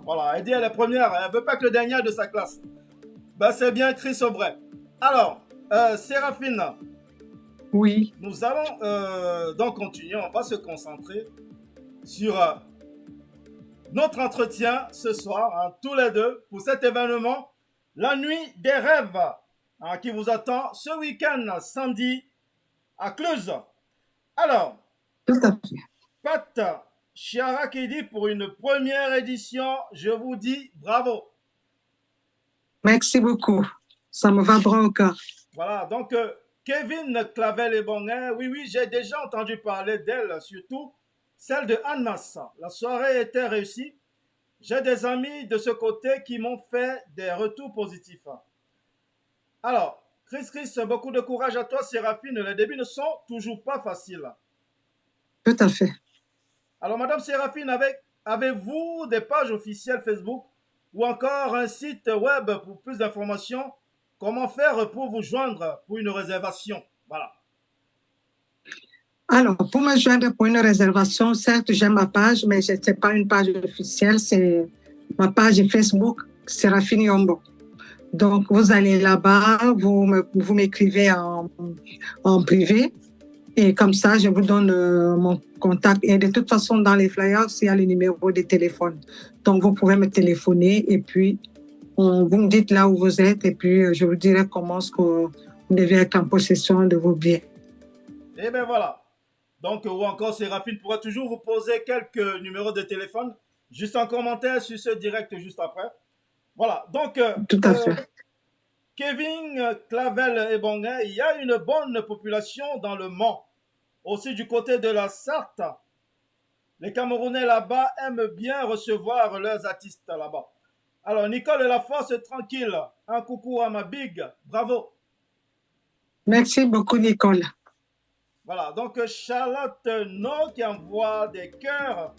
Voilà, elle dit elle est première, elle ne veut pas que le dernier de sa classe. Ben, c'est bien Chris Aubrey. Alors, Séraphine. Oui. Nous allons donc continuer, on va se concentrer sur notre entretien ce soir, tous les deux, pour cet événement, la nuit des rêves. Qui vous attend ce week-end, samedi, à Cluse. Alors, tout à fait. Pat Chiara qui dit pour une première édition, je vous dis bravo. Merci beaucoup. Ça me va droit au cœur. Voilà, donc Kevin Clavel et Bonnet, oui, j'ai déjà entendu parler d'elle, surtout celle de Annas. La soirée était réussie. J'ai des amis de ce côté qui m'ont fait des retours positifs. Alors, Chris, beaucoup de courage à toi, Séraphine. Les débuts ne sont toujours pas faciles. Tout à fait. Alors, Madame Séraphine, avez-vous des pages officielles Facebook ou encore un site web pour plus d'informations? Comment faire pour vous joindre pour une réservation? Voilà. Alors, pour me joindre pour une réservation, certes, j'ai ma page, mais ce n'est pas une page officielle, c'est ma page Facebook, Séraphine Yombo. Donc, vous allez là-bas, vous m'écrivez en privé Et comme ça, je vous donne mon contact. Et de toute façon, dans les flyers, il y a les numéros de téléphone. Donc, vous pouvez me téléphoner et puis vous me dites là où vous êtes et puis je vous dirai comment est-ce que vous devez être en possession de vos biens. Et bien voilà. Donc, ou encore, Séraphine pourra toujours vous poser quelques numéros de téléphone, juste en commentaire sur ce direct juste après. Voilà. Donc, tout à fait. Kevin, Clavel et Bonguin, il y a une bonne population dans le Mans. Aussi du côté de la Sarthe. Les Camerounais là-bas aiment bien recevoir leurs artistes là-bas. Alors, Nicole Laforce, tranquille. Un coucou à ma big. Bravo. Merci beaucoup, Nicole. Voilà, donc Charlotte No qui envoie des cœurs.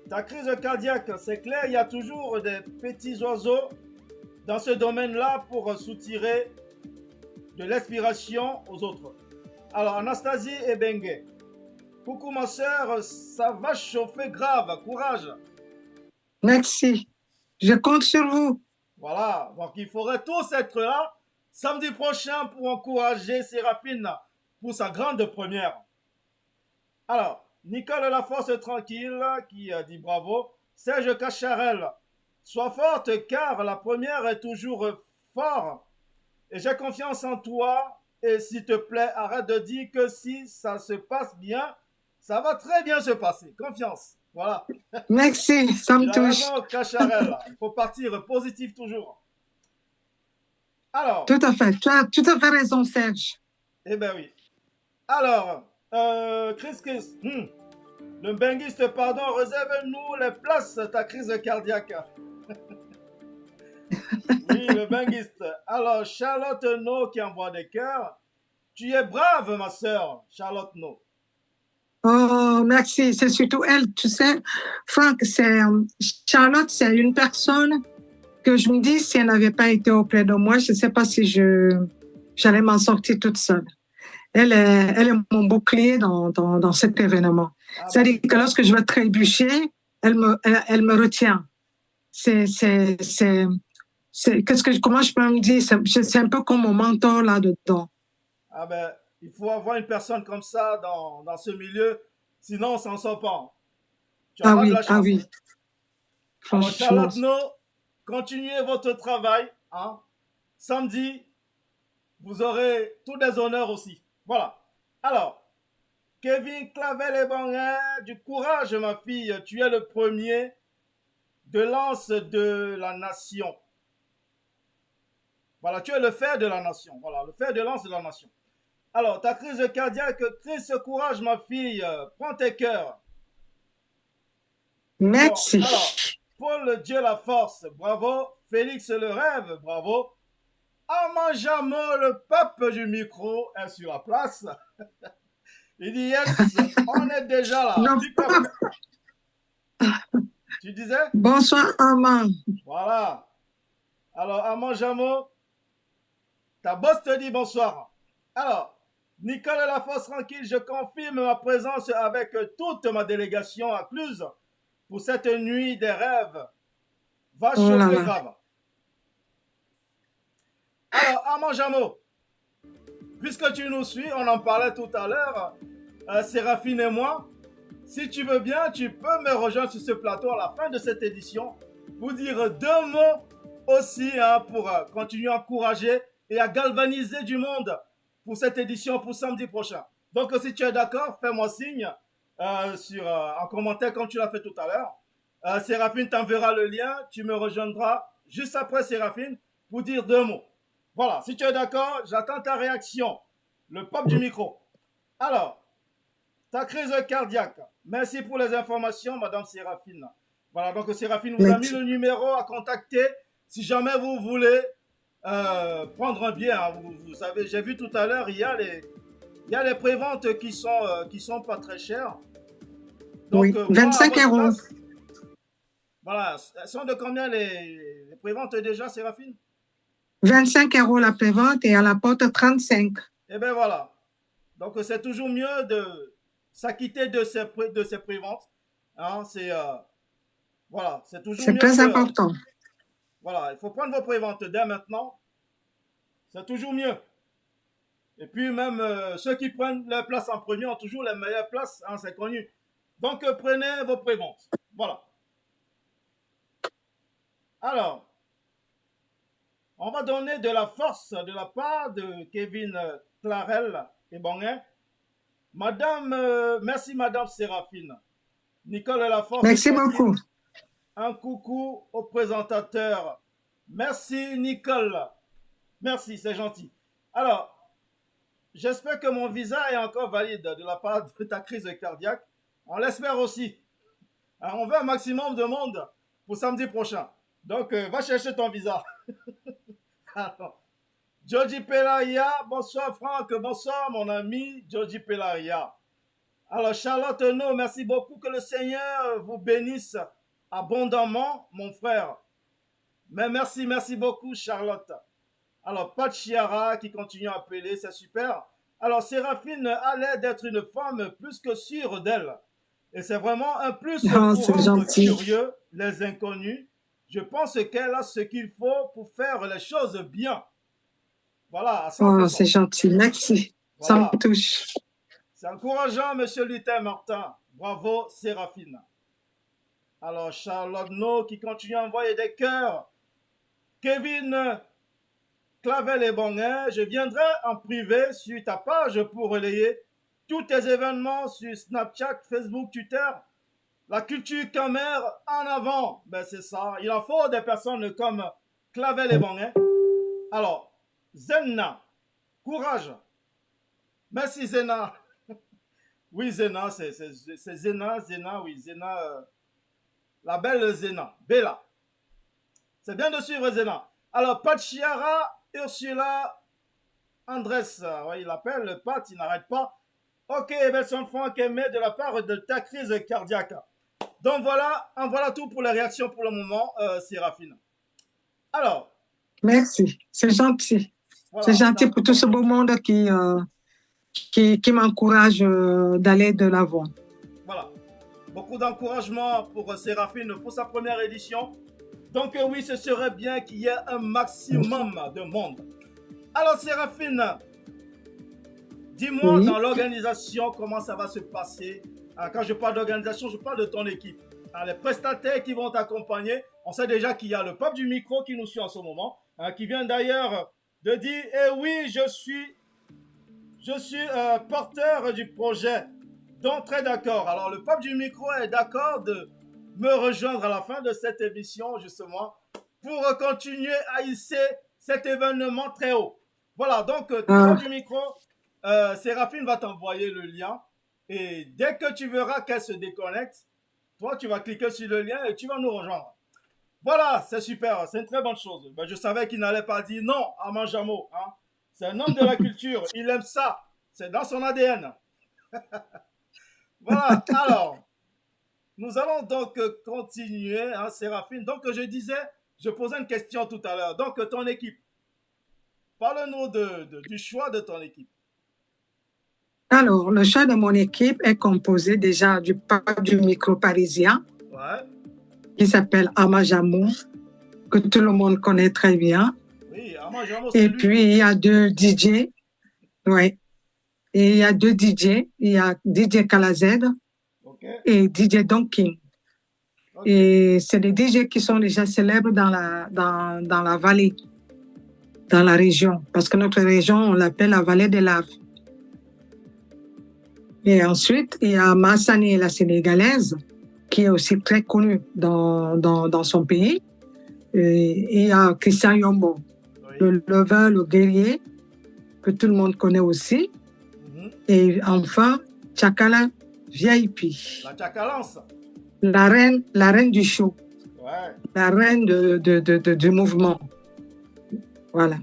Ta crise cardiaque, c'est clair, il y a toujours des petits oiseaux dans ce domaine-là pour soutirer de l'inspiration aux autres. Alors, Anastasie et Bengue. Coucou ma soeur, ça va chauffer grave, courage. Merci, je compte sur vous. Voilà, donc il faudrait tous être là samedi prochain pour encourager Séraphine pour sa grande première. Alors, Nicole Laforce tranquille qui dit bravo. Serge Cacharel, sois forte car la première est toujours fort. Et j'ai confiance en toi. Et s'il te plaît, arrête de dire que si ça se passe bien, ça va très bien se passer. Confiance. Voilà. Merci, ça me touche. Cacharel, il faut partir positif toujours. Alors. Tout à fait. Tu as tout à fait raison, Serge. Eh bien oui. Alors, Chris, le benguiste, pardon, réserve-nous les places, ta crise cardiaque. Oui, le benguiste. Alors, Charlotte No qui envoie des cœurs. Tu es brave, ma soeur, Charlotte No. Oh, merci. C'est surtout elle, tu sais. Franck, Charlotte, c'est une personne que je me dis, si elle n'avait pas été auprès de moi, je ne sais pas si j'allais m'en sortir toute seule. Elle est mon bouclier dans cet événement. C'est-à-dire que lorsque je vais trébucher, elle me retient. Comment je peux me dire? C'est un peu comme mon mentor là-dedans. Ah ben, il faut avoir une personne comme ça dans ce milieu, sinon on ne s'en sort pas. Ah oui, ah oui. Alors, Charlotte No, continuez votre travail. Hein. Samedi, vous aurez tous des honneurs aussi. Voilà. Alors, Kevin Clavel et Bonguin, du courage, ma fille. Tu es le premier de lance de la nation. Voilà, tu es le fer de la nation. Voilà, le fer de lance de la nation. Alors, ta crise cardiaque, Chris, courage, ma fille. Prends tes cœurs. Merci. Bon, alors, Paul Dieu la force, bravo. Félix le rêve, bravo. Amanjamo, le pape du micro, est sur la place. Il dit yes, on est déjà là. Non, tu disais? Bonsoir, Aman. Voilà. Alors, Amanjamo, ta boss te dit bonsoir. Alors, Nicole Laforce tranquille, je confirme ma présence avec toute ma délégation à Cluse pour cette nuit des rêves. Va chauffer grave. Alors, Amanjamo, puisque tu nous suis, on en parlait tout à l'heure, Séraphine et moi, si tu veux bien, tu peux me rejoindre sur ce plateau à la fin de cette édition pour dire 2 mots aussi hein, pour continuer à encourager et à galvaniser du monde pour cette édition pour samedi prochain. Donc, si tu es d'accord, fais-moi signe en commentaire comme tu l'as fait tout à l'heure. Séraphine t'enverra le lien, tu me rejoindras juste après Séraphine pour dire 2 mots. Voilà, si tu es d'accord, j'attends ta réaction. Le pape du micro. Alors, ta crise cardiaque. Merci pour les informations, Madame Séraphine. Voilà, donc Séraphine vous a mis le numéro à contacter si jamais vous voulez prendre un billet. Hein. Vous savez, j'ai vu tout à l'heure, il y a les préventes qui sont pas très chères. Donc, oui, 25 €. Voilà, elles sont de combien les préventes déjà, Séraphine? 25 € la prévente et à la porte 35. Eh bien voilà. Donc c'est toujours mieux de s'acquitter de ces préventes. Hein, voilà, c'est toujours mieux. C'est très important. Voilà, il faut prendre vos préventes dès maintenant. C'est toujours mieux. Et puis même ceux qui prennent leur place en premier ont toujours les meilleures places, hein, c'est connu. Donc prenez vos préventes. Voilà. Alors, on va donner de la force de la part de Kevin Clarel et Bonguin. Madame, merci Madame Séraphine. Nicole Laforce. Merci beaucoup. Un coucou au présentateur. Merci Nicole. Merci, c'est gentil. Alors, j'espère que mon visa est encore valide de la part de ta crise cardiaque. On l'espère aussi. Alors, on veut un maximum de monde pour samedi prochain. Donc, va chercher ton visa. Alors, Georgie Pelaria, bonsoir Franck, bonsoir mon ami Georgie Pelaria. Alors, Charlotte No, merci beaucoup, que le Seigneur vous bénisse abondamment, mon frère. Mais merci beaucoup, Charlotte. Alors, Pat Chiara qui continue à appeler, c'est super. Alors, Séraphine a l'air d'être une femme plus que sûre d'elle. Et c'est vraiment un plus pour rendre curieux les inconnus. Je pense qu'elle a ce qu'il faut pour faire les choses bien. Voilà, à 100%. Oh, c'est gentil, merci. Voilà. Ça me touche. C'est encourageant, monsieur Lutin Martin. Bravo, Séraphine. Alors, Charlotte No qui continue à envoyer des cœurs. Kevin Clavel et Bonguin, je viendrai en privé sur ta page pour relayer tous tes événements sur Snapchat, Facebook, Twitter. La culture camère en avant. Ben c'est ça. Il en faut des personnes comme Clavel et Bonguin. Alors, Zena, courage. Merci Zena. Oui, Zena, c'est Zena, oui, Zena. La belle Zena, Bella. C'est bien de suivre Zena. Alors, Pat Chiara, Ursula, Andrés, ouais, il appelle Pat, il n'arrête pas. Ok, Belson Franck aimé de la part de ta crise cardiaque. Donc voilà, en voilà tout pour les réactions pour le moment, Séraphine. Alors. Merci, c'est gentil. Voilà, c'est gentil pour tout ce beau monde qui m'encourage d'aller de l'avant. Voilà. Beaucoup d'encouragement pour Séraphine pour sa première édition. Donc oui, ce serait bien qu'il y ait un maximum de monde. Alors Séraphine, dis-moi dans l'organisation comment ça va se passer. Quand je parle d'organisation, je parle de ton équipe. Les prestataires qui vont t'accompagner, on sait déjà qu'il y a le pape du micro qui nous suit en ce moment, qui vient d'ailleurs de dire « Eh oui, je suis porteur du projet ». Donc très d'accord. Alors le pape du micro est d'accord de me rejoindre à la fin de cette émission justement pour continuer à hisser cet événement très haut. Voilà, donc le pape du micro, Séraphine va t'envoyer le lien et dès que tu verras qu'elle se déconnecte, toi tu vas cliquer sur le lien et tu vas nous rejoindre. Voilà, c'est super, c'est une très bonne chose. Ben, je savais qu'il n'allait pas dire non à Manjamo. Hein. C'est un homme de la culture, il aime ça, c'est dans son ADN. Voilà, alors, nous allons donc continuer, hein, Séraphine. Donc, je posais une question tout à l'heure. Donc, ton équipe, parle-nous du choix de ton équipe. Alors, le choix de mon équipe est composé déjà du pape du micro parisien, qui s'appelle Amajamo, que tout le monde connaît très bien. Oui, Amajamo, et puis, il y a deux DJ, ouais. Et il y a deux DJ, il y a DJ Kalazed et DJ Donkin. Et c'est des DJ qui sont déjà célèbres dans la vallée, dans la région, parce que notre région, on l'appelle la vallée des laves. Et ensuite, il y a Massani, la sénégalaise, qui est aussi très connue dans son pays. Et il y a Christian Yombo, le leveur, le guerrier, que tout le monde connaît aussi. Et enfin, Tchakala VIP. La Tchakalance. La reine du show. Ouais. La reine du mouvement. Voilà.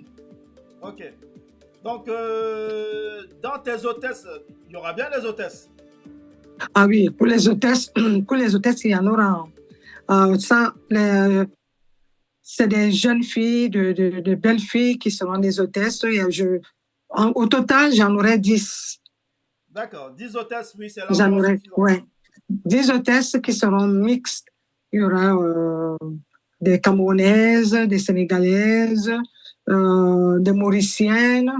Ok. Donc, dans tes hôtesses, il y aura bien des hôtesses. Ah oui, pour les hôtesses, il y en aura. C'est des jeunes filles, de belles filles qui seront des hôtesses. Au total, j'en aurai 10. D'accord, 10 hôtesses, oui, c'est là. J'en aurai, ouais. 10 hôtesses qui seront mixtes. Il y aura des Camerounaises, des Sénégalaises, des Mauriciennes,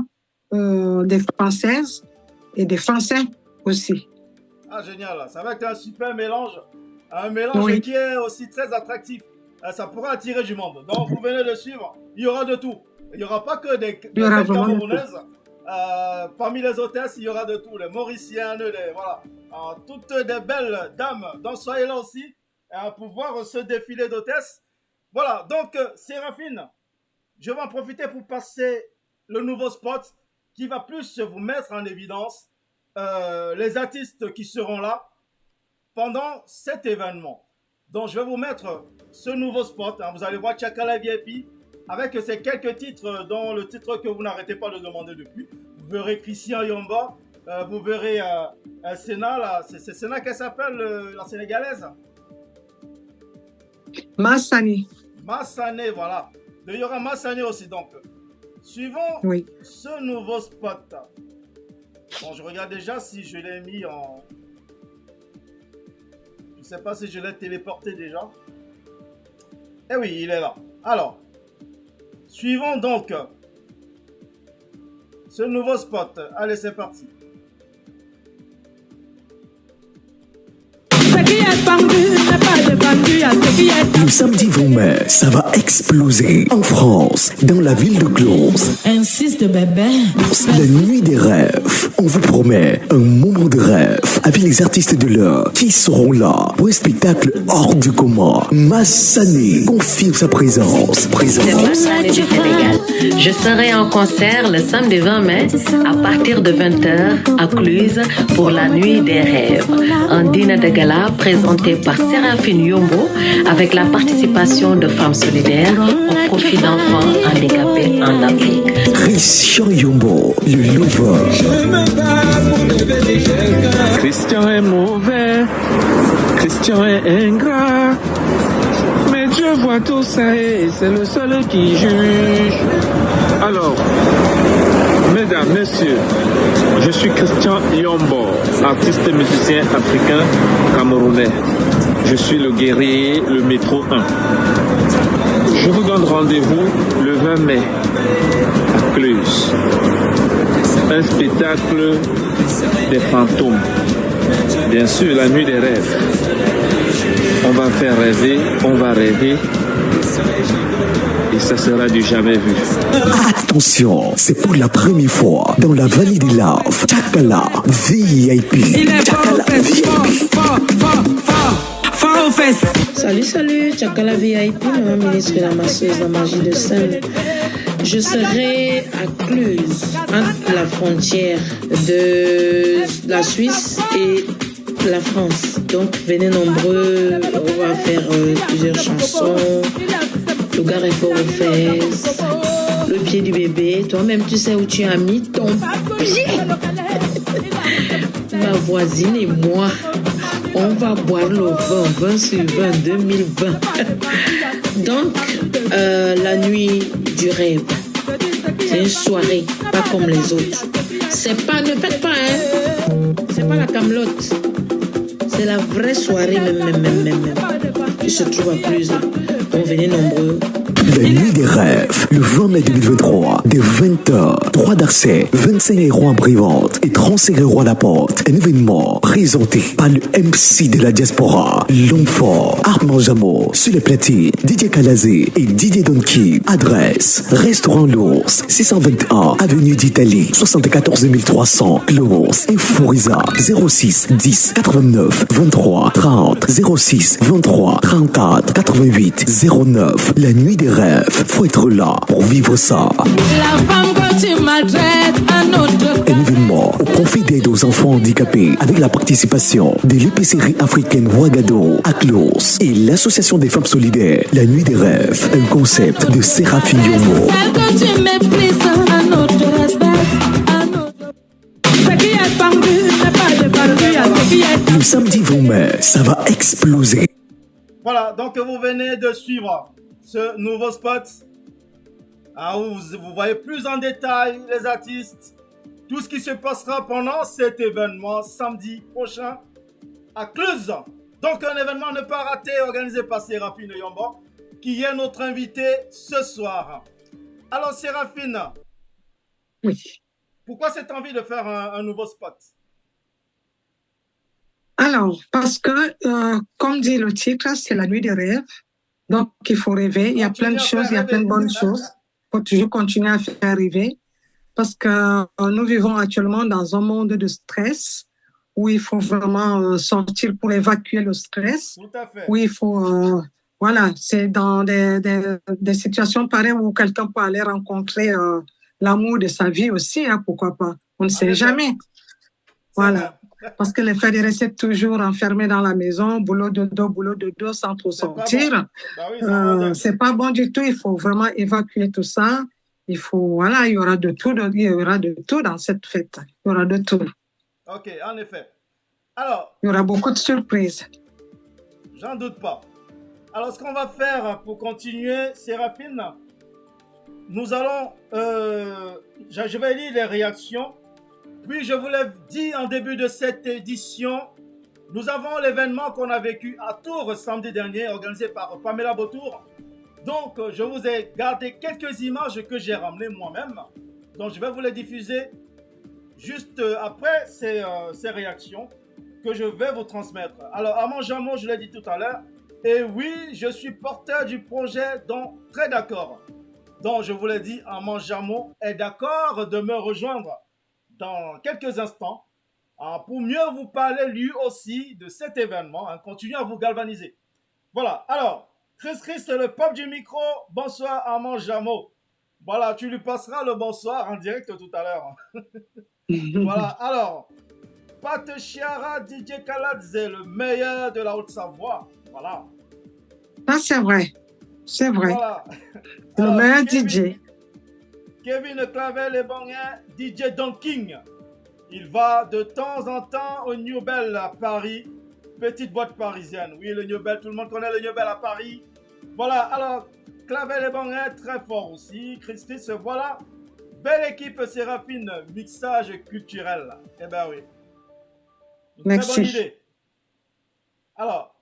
des Françaises et des Français aussi. Ah, génial. Ça va être un super mélange. Un mélange qui est aussi très attractif. Ça pourra attirer du monde. Donc, vous venez de suivre. Il y aura de tout. Il n'y aura pas que des Camerounaises. Parmi les hôtesses, il y aura de tout. Les Mauriciennes, voilà. Toutes des belles dames. Donc, soyez là aussi pour voir ce défilé d'hôtesses. Voilà. Donc, Séraphine, je vais en profiter pour passer le nouveau spot qui va plus vous mettre en évidence les artistes qui seront là pendant cet événement. Donc, je vais vous mettre ce nouveau spot. Vous allez voir Tchakala VIP avec ces quelques titres, dont le titre que vous n'arrêtez pas de demander depuis. Vous verrez Christian Yomba, vous verrez Sénat, là. C'est Sénat qu'elle s'appelle, la sénégalaise. Massani. Massané, voilà. Il y aura Massané aussi. Donc, suivons ce nouveau spot. Bon, je regarde déjà si je l'ai mis en... Je ne sais pas si je l'ai téléporté déjà. Eh oui, il est là. Alors, suivons donc ce nouveau spot. Allez, c'est parti. Le samedi 20 mai, ça va exploser en France, dans la ville de Close. Insiste, bébé. La nuit des rêves. On vous promet un moment de rêve avec les artistes de l'heure qui seront là pour un spectacle hors du commun. Massané confirme sa présence. Du Sénégal. Je serai en concert le samedi 20 mai à partir de 20h à Cluse pour la nuit des rêves. Un dîner de gala présenté par Séraphine Yombo avec la participation de femmes solidaires au profit d'enfants handicapés en Afrique. Christian Yombo, le lover. Christian est mauvais, Christian est ingrat, mais Dieu voit tout ça et c'est le seul qui juge. Alors, mesdames, messieurs, je suis Christian Yombo, artiste musicien africain camerounais. Je suis le guerrier, le métro 1. Je vous donne rendez-vous le 20 mai à Cluse. Un spectacle des fantômes. Bien sûr, la nuit des rêves. On va faire rêver, on va rêver. Et ça sera du jamais vu. Attention, c'est pour la première fois dans la vallée des Laves. Tchakala VIP. Tchakala VIP. Salut, Tchakala VIP, maman ministre de la masseuse, la magie de scène. Je serai à Cluse, entre la frontière de la Suisse et la France. Donc venez nombreux, on va faire plusieurs chansons. Le gars est fort aux fesses, le pied du bébé. Toi-même, tu sais où tu as mis ton pied. Ma voisine et moi, on va boire le 20 sur 20 2020. Donc, la nuit du rêve, c'est une soirée, pas comme les autres. C'est pas, ne faites pas, c'est pas la camelote. C'est la vraie soirée, même. Qui se trouve à plus. Donc, venez nombreux. La nuit des rêves, le 20 mai 2023, dès 20h, droit d'accès, 25 € en pré-vente et 35 € à la porte. Un événement présenté par le MC de la diaspora, l'homme fort, Armand Jameau, sur les platines, Didier Calazé et Didier Donkey. Adresse, Restaurant L'Ours, 621, Avenue d'Italie, 74 300, Close. Inforiza, 06 10 89 23 30, 06 23 34 88 09. La nuit des rêves, faut être là pour vivre ça. La femme que tu maltraites, un autre. Un événement au profit d'aide aux enfants handicapés avec la participation de l'épicerie africaine Ouagadougou à Close et l'association des femmes solidaires. La nuit des rêves, un concept de Séraphine Yombo. Celle que tu méprises, un autre respect. Ce qui est pendu, n'est pas de partout, à ce qui est. Le samedi 20 mai, ça va exploser. Voilà, donc vous venez de suivre ce nouveau spot. Vous voyez plus en détail les artistes, tout ce qui se passera pendant cet événement samedi prochain à Cluse. Donc un événement ne pas rater organisé par Séraphine Yombo, qui est notre invité ce soir. Alors Séraphine, oui. Pourquoi cette envie de faire un nouveau spot? Alors, parce que, comme dit le titre, c'est la nuit des rêves. Donc, il faut rêver. Il y a plein de choses, il y a plein de bonnes choses. Il faut toujours continuer à faire rêver. Parce que nous vivons actuellement dans un monde de stress où il faut vraiment sortir pour évacuer le stress. Tout à fait. Où il faut... voilà, c'est dans des situations pareilles où quelqu'un peut aller rencontrer l'amour de sa vie aussi, hein, pourquoi pas. On ne sait jamais. Voilà. Parce que le fait de rester toujours enfermé dans la maison, boulot de dos sans trop sortir, c'est pas bon du tout. Il faut vraiment évacuer tout ça. Il faut, voilà, il y aura de tout dans cette fête. Il y aura de tout. Ok, en effet. Alors, il y aura beaucoup de surprises. J'en doute pas. Alors, ce qu'on va faire pour continuer, Séraphine, nous allons, je vais lire les réactions. Puis, je vous l'ai dit en début de cette édition, nous avons l'événement qu'on a vécu à Tours samedi dernier, organisé par Pamela Beautour. Donc, je vous ai gardé quelques images que j'ai ramenées moi-même. Donc, je vais vous les diffuser juste après ces réactions que je vais vous transmettre. Alors, Armand Jameau, je l'ai dit tout à l'heure. Et oui, je suis porteur du projet, donc très d'accord. Donc, je vous l'ai dit, Armand Jameau est d'accord de me rejoindre dans quelques instants pour mieux vous parler lui aussi de cet événement, continuer à vous galvaniser. Voilà, alors, Chris, le pop du micro, bonsoir Armand Jameau. Voilà, tu lui passeras le bonsoir en direct tout à l'heure. Voilà, alors, Pat Chiara, DJ Kaladze, le meilleur de la Haute-Savoie. Voilà. Ça, c'est vrai. C'est vrai. Voilà. Le alors, meilleur DJ. Kevin Clavel et Bangin, DJ Donking. Il va de temps en temps au New Bell à Paris. Petite boîte parisienne. Oui, le New Bell, tout le monde connaît le New Bell à Paris. Voilà, alors, Clavel et Bangin, très fort aussi. Chris, voilà. Belle équipe Séraphine, mixage culturel. Eh ben oui. Une très bonne idée. Alors,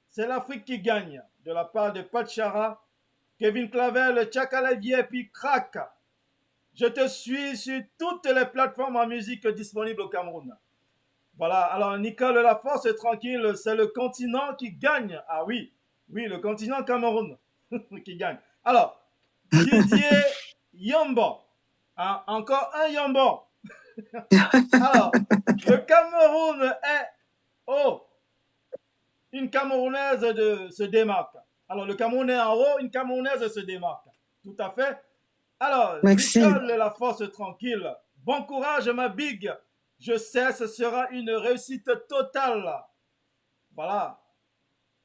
c'est l'Afrique qui gagne de la part de Pat Chara, Kevin Clavel, Tchakalavier et puis Crack. Je te suis sur toutes les plateformes en musique disponibles au Cameroun. Voilà, alors Nicole Laforce, tranquille, c'est le continent qui gagne. Ah oui, le continent Cameroun qui gagne. Alors, Didier Yombo, encore un Yombo. Alors, le Cameroun est une Camerounaise se démarque. Alors, le Cameroun est en haut, une Camerounaise se démarque. Tout à fait. Alors, Nicole Laforce, tranquille. Bon courage, ma big. Je sais, ce sera une réussite totale. Voilà.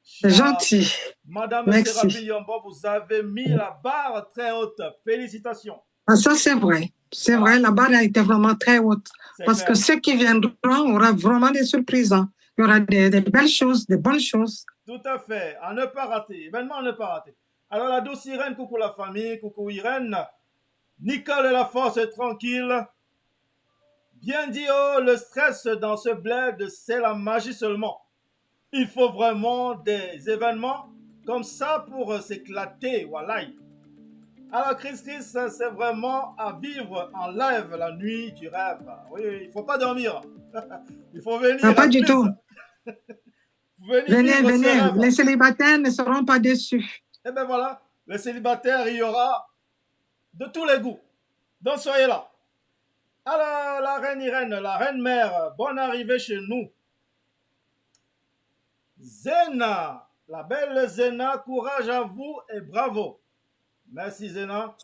C'est gentil. Madame Séraphine Yombo, vous avez mis la barre très haute. Félicitations. Ah, ça, c'est vrai. C'est vrai, la barre a été vraiment très haute. Parce que ceux qui viendront aura vraiment des surprises. Hein. Il y aura des belles choses, des bonnes choses. Tout à fait. À ne pas rater. Événement à ne pas rater. Alors, la douce Irène, coucou la famille, coucou Irène. Nicole Laforce est tranquille. Bien dit, le stress dans ce bled, c'est la magie seulement. Il faut vraiment des événements comme ça pour s'éclater. Voilà. Alors, Chris, c'est vraiment à vivre en live la nuit du rêve. Oui, il ne faut pas dormir. Il faut venir. Non, pas du tout. Venez. Les célibataires ne seront pas déçus. Eh bien voilà, les célibataires, il y aura de tous les goûts. Donc, soyez là. Alors, la reine Irène, la reine mère, bonne arrivée chez nous. Zena, la belle Zena, courage à vous et bravo. Merci Zena.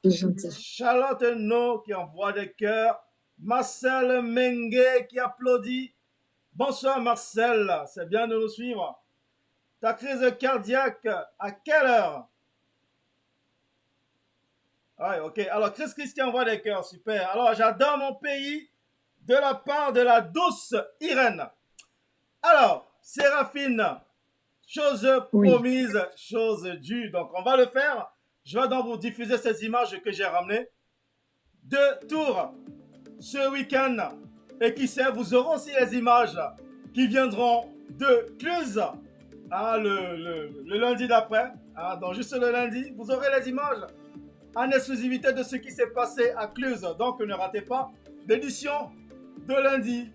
Charlotte No qui envoie des cœurs. Marcel Mengue qui applaudit. Bonsoir Marcel, c'est bien de nous suivre. Ta crise cardiaque, à quelle heure? Ouais, ok. Alors, Chris qui envoie des cœurs, super. Alors, j'adore mon pays de la part de la douce Irène. Alors, Séraphine, chose promise, chose due. Donc, on va le faire. Je vais donc vous diffuser ces images que j'ai ramenées de Tours ce week-end. Et qui sait, vous aurez aussi les images qui viendront de Cluse le lundi d'après. Donc, juste le lundi, vous aurez les images en exclusivité de ce qui s'est passé à Cluse. Donc, ne ratez pas. l'édition de lundi,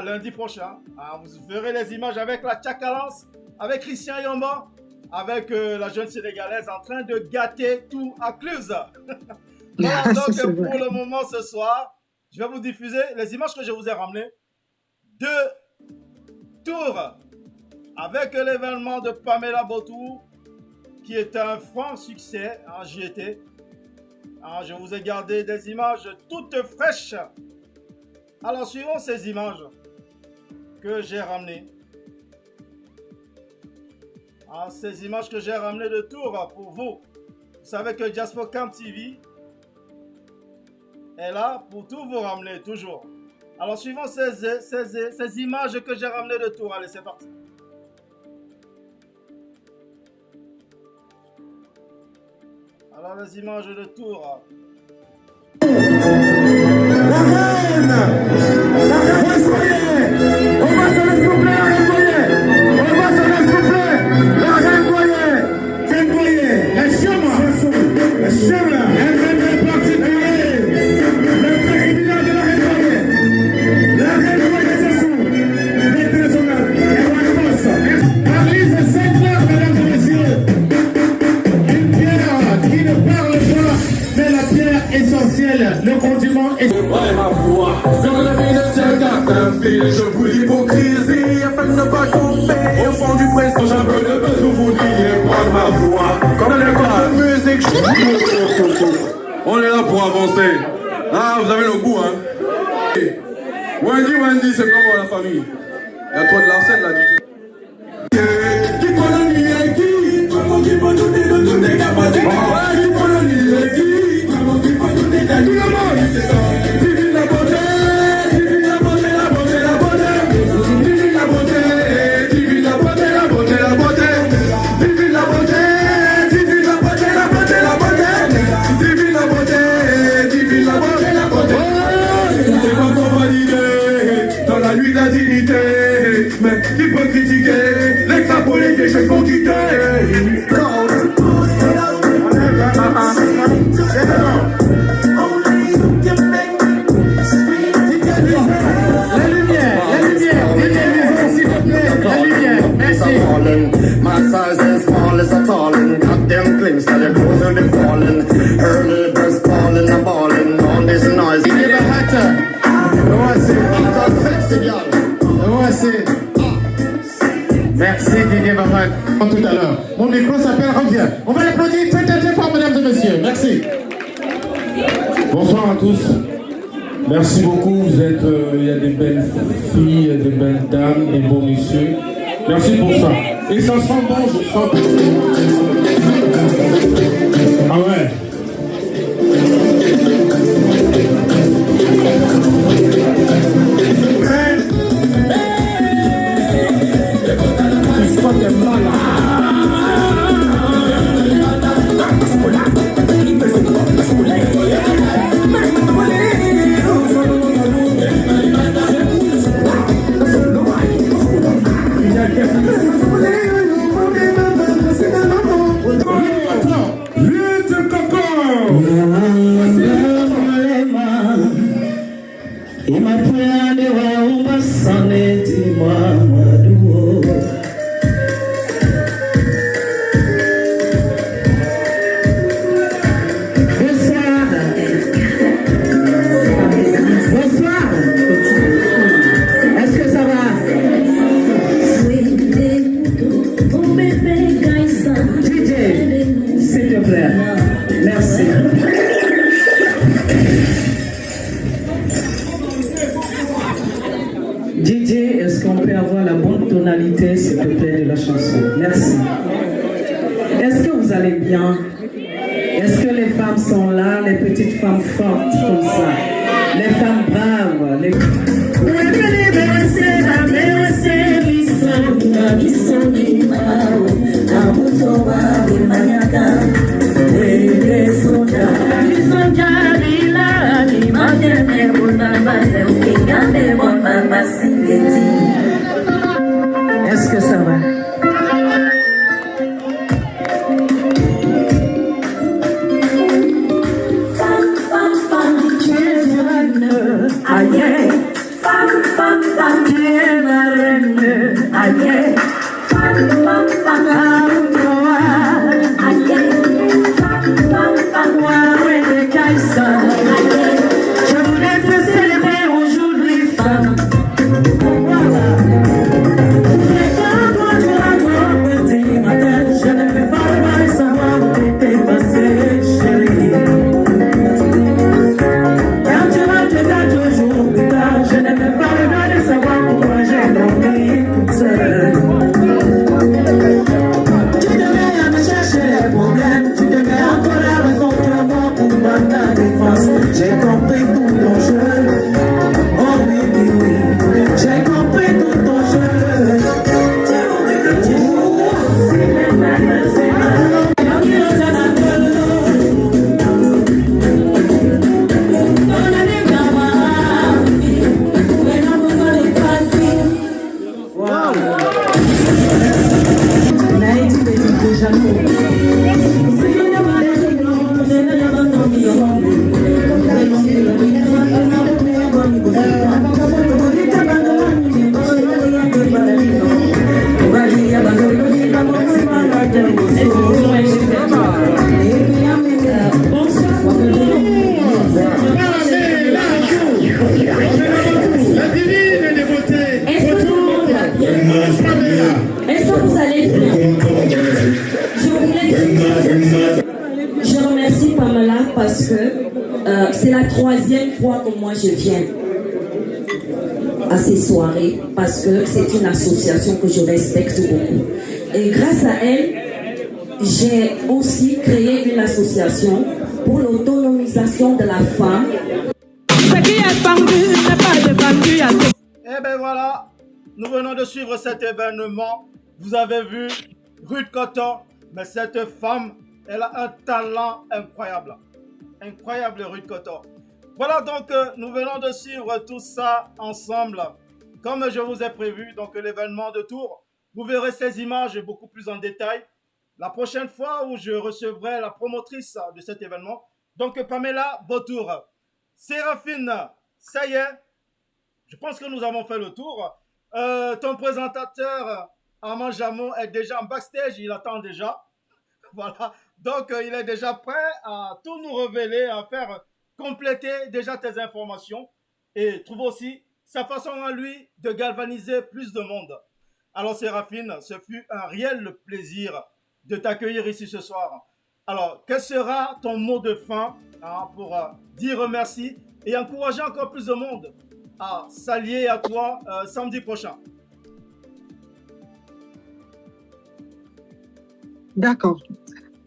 lundi prochain. Vous verrez les images avec la Tchakalance, avec Christian Yomba, avec la jeune Sénégalaise en train de gâter tout à Cluse. Voilà, donc pour le moment ce soir, je vais vous diffuser les images que je vous ai ramenées de Tours avec l'événement de Pamela Botou qui est un franc succès. J'y étais. Je vous ai gardé des images toutes fraîches. Alors suivons ces images que j'ai ramenées. Ces images que j'ai ramenées de Tours pour vous. Vous savez que Diaspocam TV est là pour tout vous ramener, toujours. Alors suivons ces images que j'ai ramenées de Tours. Allez, c'est parti. Alors les images de Tours. Le condiment est ma voix. Dans la vie de Tchaga, un fil, je vous l'hypocrisie afin de ne pas tomber au fond du pression. J'ai un peu de buzz, vous vouliez prendre ma voix. Comme les corps de musique, on est là pour avancer. Vous avez le goût, hein. Wendy, c'est comment la famille? Il y a trop de l'arsène là, DJ. Qui colonie qui? Comment qui peut nous dire de toutes les capacités? Qui colonie qui? Comment qui peut nous dire de tout le monde? Divine la beauté, divine la beauté, la beauté, la beauté. Divine la beauté, divine la beauté, la beauté, la beauté. Divine la beauté, divine la beauté, la beauté, la beauté. Divine la beauté, divine la beauté, la beauté. C'est pas qu'on valide dans la nuit de la dignité. Mais qui peut critiquer l'extrapolé des chefs vont quitter. My size is small as a tallin'. Got them glimpse that the clothes are falling. Early birds calling, I'm balling. On this noise. Give a hatter. Voici. Sexy girl. Voici. Merci Guigui Barak. Tout à l'heure. Mon micro s'appelle Revient. On va l'applaudir très très fort, mesdames et messieurs. Merci. Bonsoir à tous. Merci beaucoup. Vous êtes, il y a des belles filles, des belles dames, des beaux messieurs. Merci pour ça. Et ça sent bon, je sens que... Ah ouais. Est-ce que ça va? I Femme, femme, femme, tu es ma reine. Aïe. Femme, femme, femme, amour. Aïe. Femme, femme, femme, ouais, les caïssa. Aïe. Je voulais te célébrer aujourd'hui, femme. Voilà. Quand tu as ton petit matin, je ne peux pas mal savoir où t'étais passé, chérie. Quand tu vas te faire toujours plus tard, je ne peux pas le droit de savoir pourquoi j'ai dormi toute seule. Tu devais me chercher les problèmes, tu devais encore la contre moi pour battre ta défense. J'ai compris tout ton jeu. Oh oui, oui, oui, j'ai compris tout ton jeu. Est-ce que vous allez bien? Je remercie Pamela parce que c'est la 3e fois que moi je viens à ces soirées parce que c'est une association que je respecte beaucoup. Et grâce à elle, j'ai aussi créé une association pour l'autonomisation de la femme. Ce qui est pendu n'est pas dépendu à ce... Eh ben voilà, nous venons de suivre cet événement. Vous avez vu Ruth Cotton, mais cette femme, elle a un talent incroyable. Incroyable Ruth Cotton. Voilà donc, nous venons de suivre tout ça ensemble. Comme je vous ai prévu, donc l'événement de Tours, vous verrez ces images beaucoup plus en détail. La prochaine fois où je recevrai la promotrice de cet événement, donc Pamela Beautour. Séraphine, ça y est, je pense que nous avons fait le tour. Ton présentateur, Armand Jameau, est déjà en backstage, il attend déjà. Voilà, donc il est déjà prêt à tout nous révéler, à faire compléter déjà tes informations et trouve aussi sa façon à lui de galvaniser plus de monde. Alors Séraphine, ce fut un réel plaisir de t'accueillir ici ce soir. Alors, quel sera ton mot de fin pour dire merci et encourager encore plus de monde à s'allier à toi samedi prochain? D'accord.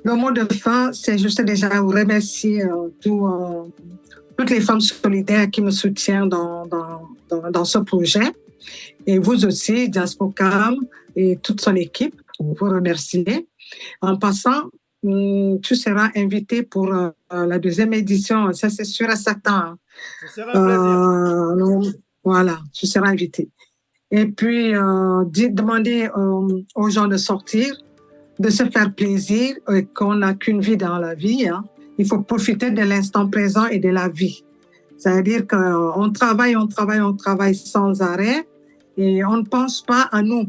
Le mot de fin, c'est juste déjà vous remercier toutes les femmes solidaires qui me soutiennent dans ce projet. Et vous aussi, Diaspocam et toute son équipe, vous remercier. En passant, tu seras invité pour la 2e édition, ça c'est sûr et certain. Ce sera un plaisir. Voilà, tu seras invité. Et puis, demander aux gens de sortir, de se faire plaisir, et qu'on n'a qu'une vie dans la vie. Hein. Il faut profiter de l'instant présent et de la vie. C'est-à-dire qu'on travaille, on travaille sans arrêt et on ne pense pas à nous.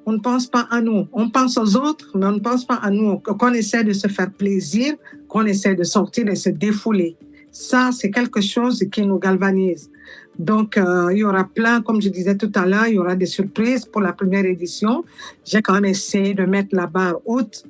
On ne pense pas à nous. On pense aux autres, mais on ne pense pas à nous. Qu'on essaie de se faire plaisir, qu'on essaie de sortir et se défouler. Ça, c'est quelque chose qui nous galvanise. Donc, il y aura plein, comme je disais tout à l'heure, il y aura des surprises pour la première édition. J'ai quand même essayé de mettre la barre haute.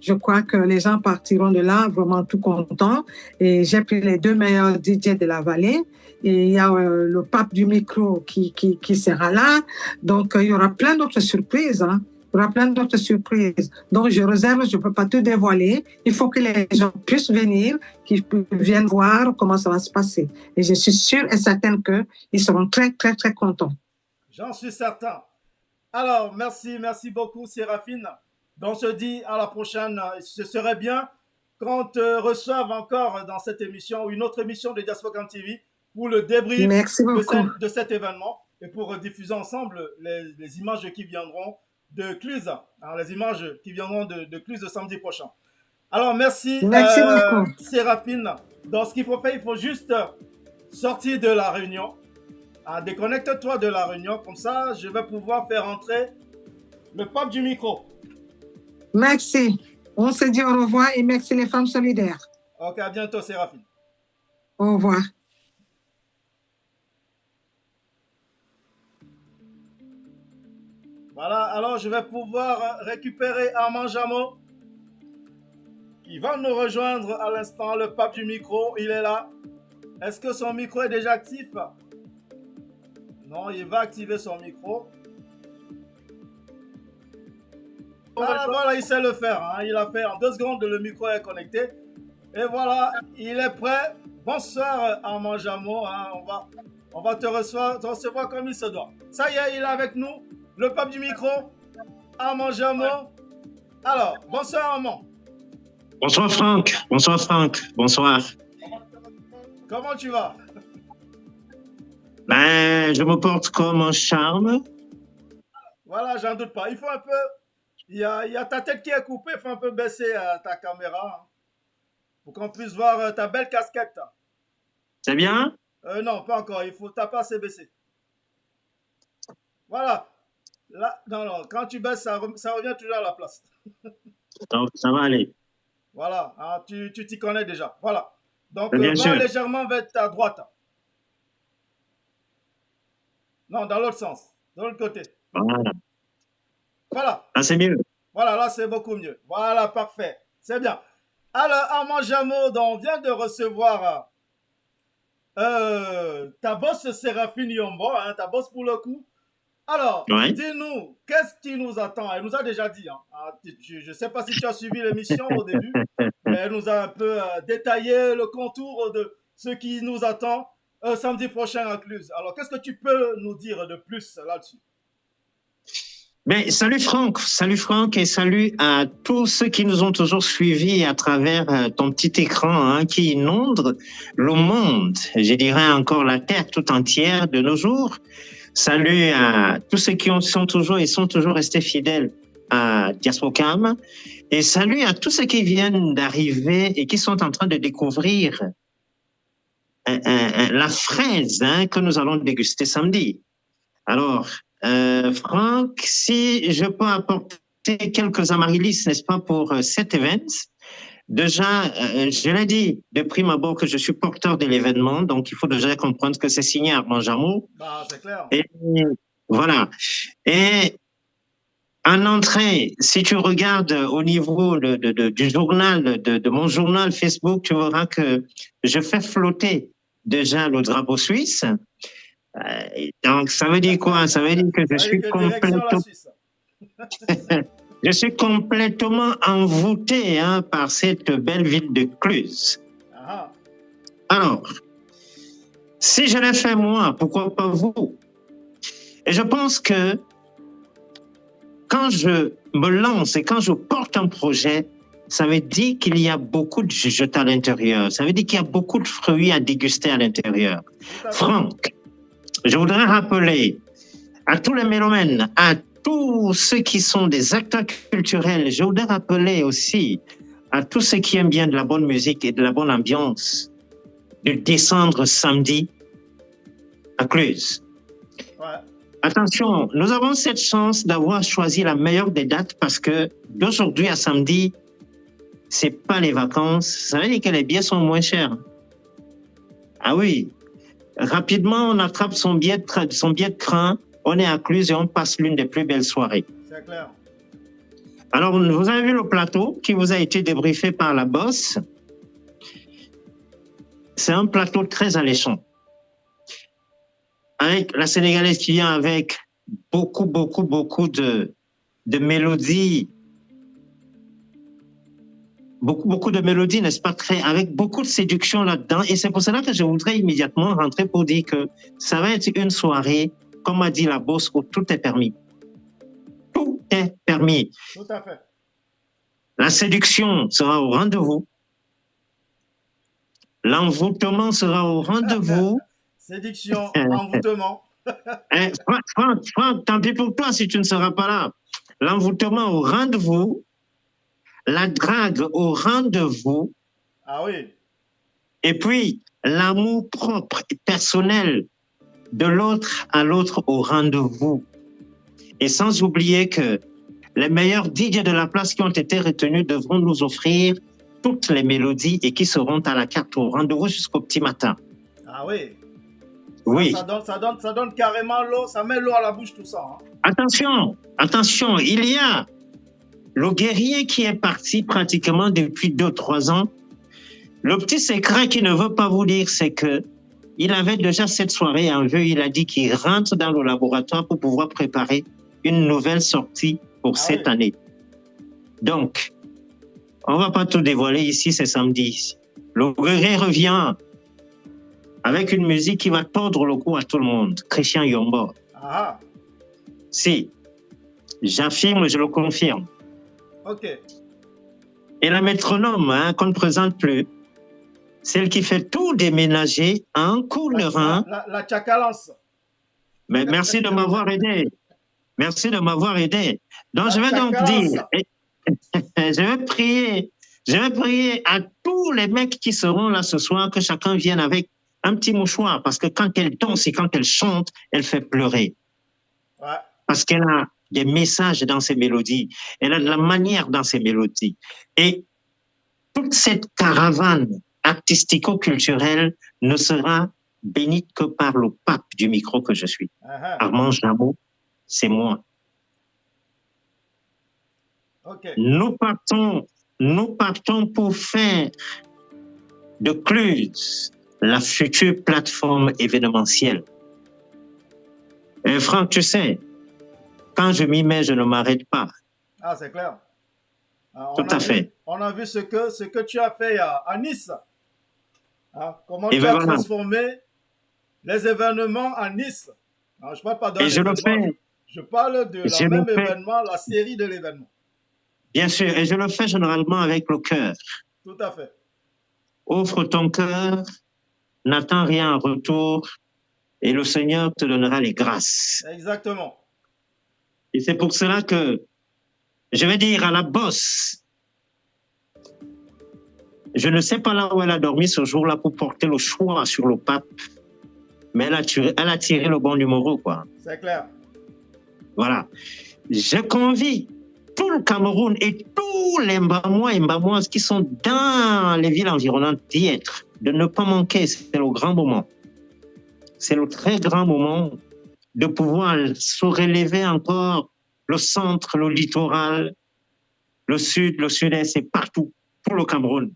Je crois que les gens partiront de là vraiment tout contents. Et j'ai pris les 2 meilleurs DJ de la vallée. Et il y a le pape du micro qui sera là. Donc, il y aura plein d'autres surprises. Hein. Il y aura plein d'autres surprises. Donc, je réserve, je ne peux pas tout dévoiler. Il faut que les gens puissent venir, qu'ils viennent voir comment ça va se passer. Et je suis sûre et certaine qu'ils seront très, très, très contents. J'en suis certain. Alors, merci beaucoup, Séraphine. Donc, on se dit à la prochaine. Ce serait bien qu'on te reçoive encore dans cette émission, une autre émission de Diaspocam TV pour le débrief de cet événement et pour diffuser ensemble les images qui viendront de Cluse. Alors, les images qui viendront de Cluse samedi prochain. Alors, merci beaucoup. Séraphine. Donc, ce qu'il faut faire, il faut juste sortir de la réunion, Déconnecte-toi de la réunion, comme ça, je vais pouvoir faire entrer le pape du micro. Merci. On se dit au revoir et merci les femmes solidaires. Ok, à bientôt, Séraphine. Au revoir. Voilà, alors je vais pouvoir récupérer Armand Jameau, qui va nous rejoindre à l'instant, le pape du micro, il est là. Est-ce que son micro est déjà actif? Non, il va activer son micro. Voilà, il sait le faire. Hein. Il a fait en 2 secondes, le micro est connecté. Et voilà, il est prêt. Bonsoir Armand Jameau. Hein. On va te recevoir comme il se doit. Ça y est, il est avec nous. Le pape du micro, Armand Jameau. Alors, bonsoir Armand. Bonsoir Franck. Bonsoir Franck. Bonsoir. Comment tu vas? Ben, je me porte comme un charme. Voilà, j'en doute pas. Il faut un peu... Il y a ta tête qui est coupée. Il faut un peu baisser ta caméra. Hein, pour qu'on puisse voir ta belle casquette. C'est bien? Non, pas encore. Il faut taper assez baissé. Voilà. Là, non, quand tu baisses, ça revient toujours à la place. Donc, ça va aller. Voilà, hein, tu t'y connais déjà. Voilà. Donc, bien sûr. légèrement vers ta droite. Non, dans l'autre sens. De l'autre côté. Voilà. Voilà. Là, c'est mieux. Voilà, là, c'est beaucoup mieux. Voilà, parfait. C'est bien. Alors, Armand Jameau, on vient de recevoir ta boss Séraphine Yombo, hein, ta boss pour le coup. Alors, dis-nous, qu'est-ce qui nous attend? Elle nous a déjà dit, hein. Je ne sais pas si tu as suivi l'émission au début, mais elle nous a un peu détaillé le contour de ce qui nous attend samedi prochain à Cluse. Alors, qu'est-ce que tu peux nous dire de plus là-dessus? Ben, salut Franck et salut à tous ceux qui nous ont toujours suivis à travers ton petit écran hein, qui inonde le monde, je dirais encore la terre tout entière de nos jours. Salut à tous ceux qui sont toujours restés fidèles à Diaspocam. Et salut à tous ceux qui viennent d'arriver et qui sont en train de découvrir la fraise hein, que nous allons déguster samedi. Alors, Franck, si je peux apporter quelques amaryllis, n'est-ce pas, pour cet événement. Déjà, je l'ai dit de prime abord que je suis porteur de l'événement, donc il faut déjà comprendre que c'est signé Armand Jameau. Bah, c'est clair. Et voilà. Et en entrée, si tu regardes au niveau du journal, de mon journal Facebook, tu verras que je fais flotter déjà le drapeau suisse. Donc, ça veut dire quoi? Ça veut dire que je suis complètement... Je suis complètement envoûté hein, par cette belle ville de Cluse. Alors, si je l'ai fait moi, pourquoi pas vous? Et je pense que quand je me lance et quand je porte un projet, ça veut dire qu'il y a beaucoup de jugeotes à l'intérieur. Ça veut dire qu'il y a beaucoup de fruits à déguster à l'intérieur. Franck, je voudrais rappeler à tous les mélomènes, à tous ceux qui sont des acteurs culturels, je voudrais rappeler aussi à tous ceux qui aiment bien de la bonne musique et de la bonne ambiance de descendre samedi à Cluse. Ouais. Attention, nous avons cette chance d'avoir choisi la meilleure des dates parce que d'aujourd'hui à samedi, c'est pas les vacances. Ça veut dire que les billets sont moins chers. Ah oui. Rapidement, on attrape son billet de train, on est à Cluse et on passe l'une des plus belles soirées. C'est clair. Alors, vous avez vu le plateau qui vous a été débriefé par la boss. C'est un plateau très alléchant. Avec la Sénégalaise qui vient avec beaucoup de mélodies. Beaucoup de mélodies, n'est-ce pas, avec beaucoup de séduction là-dedans. Et c'est pour cela que je voudrais immédiatement rentrer pour dire que ça va être une soirée, comme a dit la boss, où tout est permis. Tout est permis. Tout à fait. La séduction sera au rendez-vous. L'envoûtement sera au rendez-vous. Séduction, envoûtement. Franck, tant pis pour toi si tu ne seras pas là. L'envoûtement au rendez-vous. La drague au rendez-vous. Ah oui. Et puis, l'amour propre et personnel de l'autre à l'autre au rendez-vous. Et sans oublier que les meilleurs DJ de la place qui ont été retenus devront nous offrir toutes les mélodies et qui seront à la carte au rendez-vous jusqu'au petit matin. Ah oui. Oui. Ça donne carrément l'eau, ça met l'eau à la bouche, tout ça. Hein. Attention, il y a le guerrier qui est parti pratiquement depuis 2-3 ans. Le petit secret qu'il ne veut pas vous dire, c'est que il avait déjà cette soirée en vue. Il a dit qu'il rentre dans le laboratoire pour pouvoir préparer une nouvelle sortie pour cette année. Donc, on ne va pas tout dévoiler ici, c'est samedi. Le guerrier revient avec une musique qui va tordre le cou à tout le monde. Christian Yombo. Ah. Si, j'affirme, je le confirme. Ok. Et la métronome, qu'on ne présente plus, celle qui fait tout déménager en coulerin. La tchakalance. Mais merci de m'avoir aidé. Merci de m'avoir aidé. Donc, je vais donc dire, je vais prier à tous les mecs qui seront là ce soir que chacun vienne avec un petit mouchoir, parce que quand elle danse et quand elle chante, elle fait pleurer. Ouais. Parce qu'elle a des messages dans ses mélodies, elle a de la manière dans ses mélodies. Et toute cette caravane artistico-culturelle ne sera bénite que par le pape du micro que je suis. Armand Jameau, c'est moi. Okay. Nous partons pour faire de Cluse la future plateforme événementielle. Et Franck, tu sais, quand je m'y mets, je ne m'arrête pas. Ah, c'est clair. Tout à fait. On a vu ce que tu as fait à Nice. Comment tu as transformé les événements à Nice. Je ne parle pas d'un événement. Je parle de la même événement, la série de l'événement. Bien sûr, et je le fais généralement avec le cœur. Tout à fait. Offre ton cœur, n'attends rien en retour, et le Seigneur te donnera les grâces. Exactement. Et c'est pour cela que je vais dire à la bosse, je ne sais pas là où elle a dormi ce jour-là pour porter le choix sur le pape, mais elle a tiré le bon numéro, quoi. C'est clair. Voilà. Je convie tout le Cameroun et tous les Mbamois et Mbamoises qui sont dans les villes environnantes d'y être, de ne pas manquer. C'est le grand moment. C'est le très grand moment de pouvoir se relever encore le centre, le littoral, le sud, le sud-est, c'est partout, pour le Cameroun.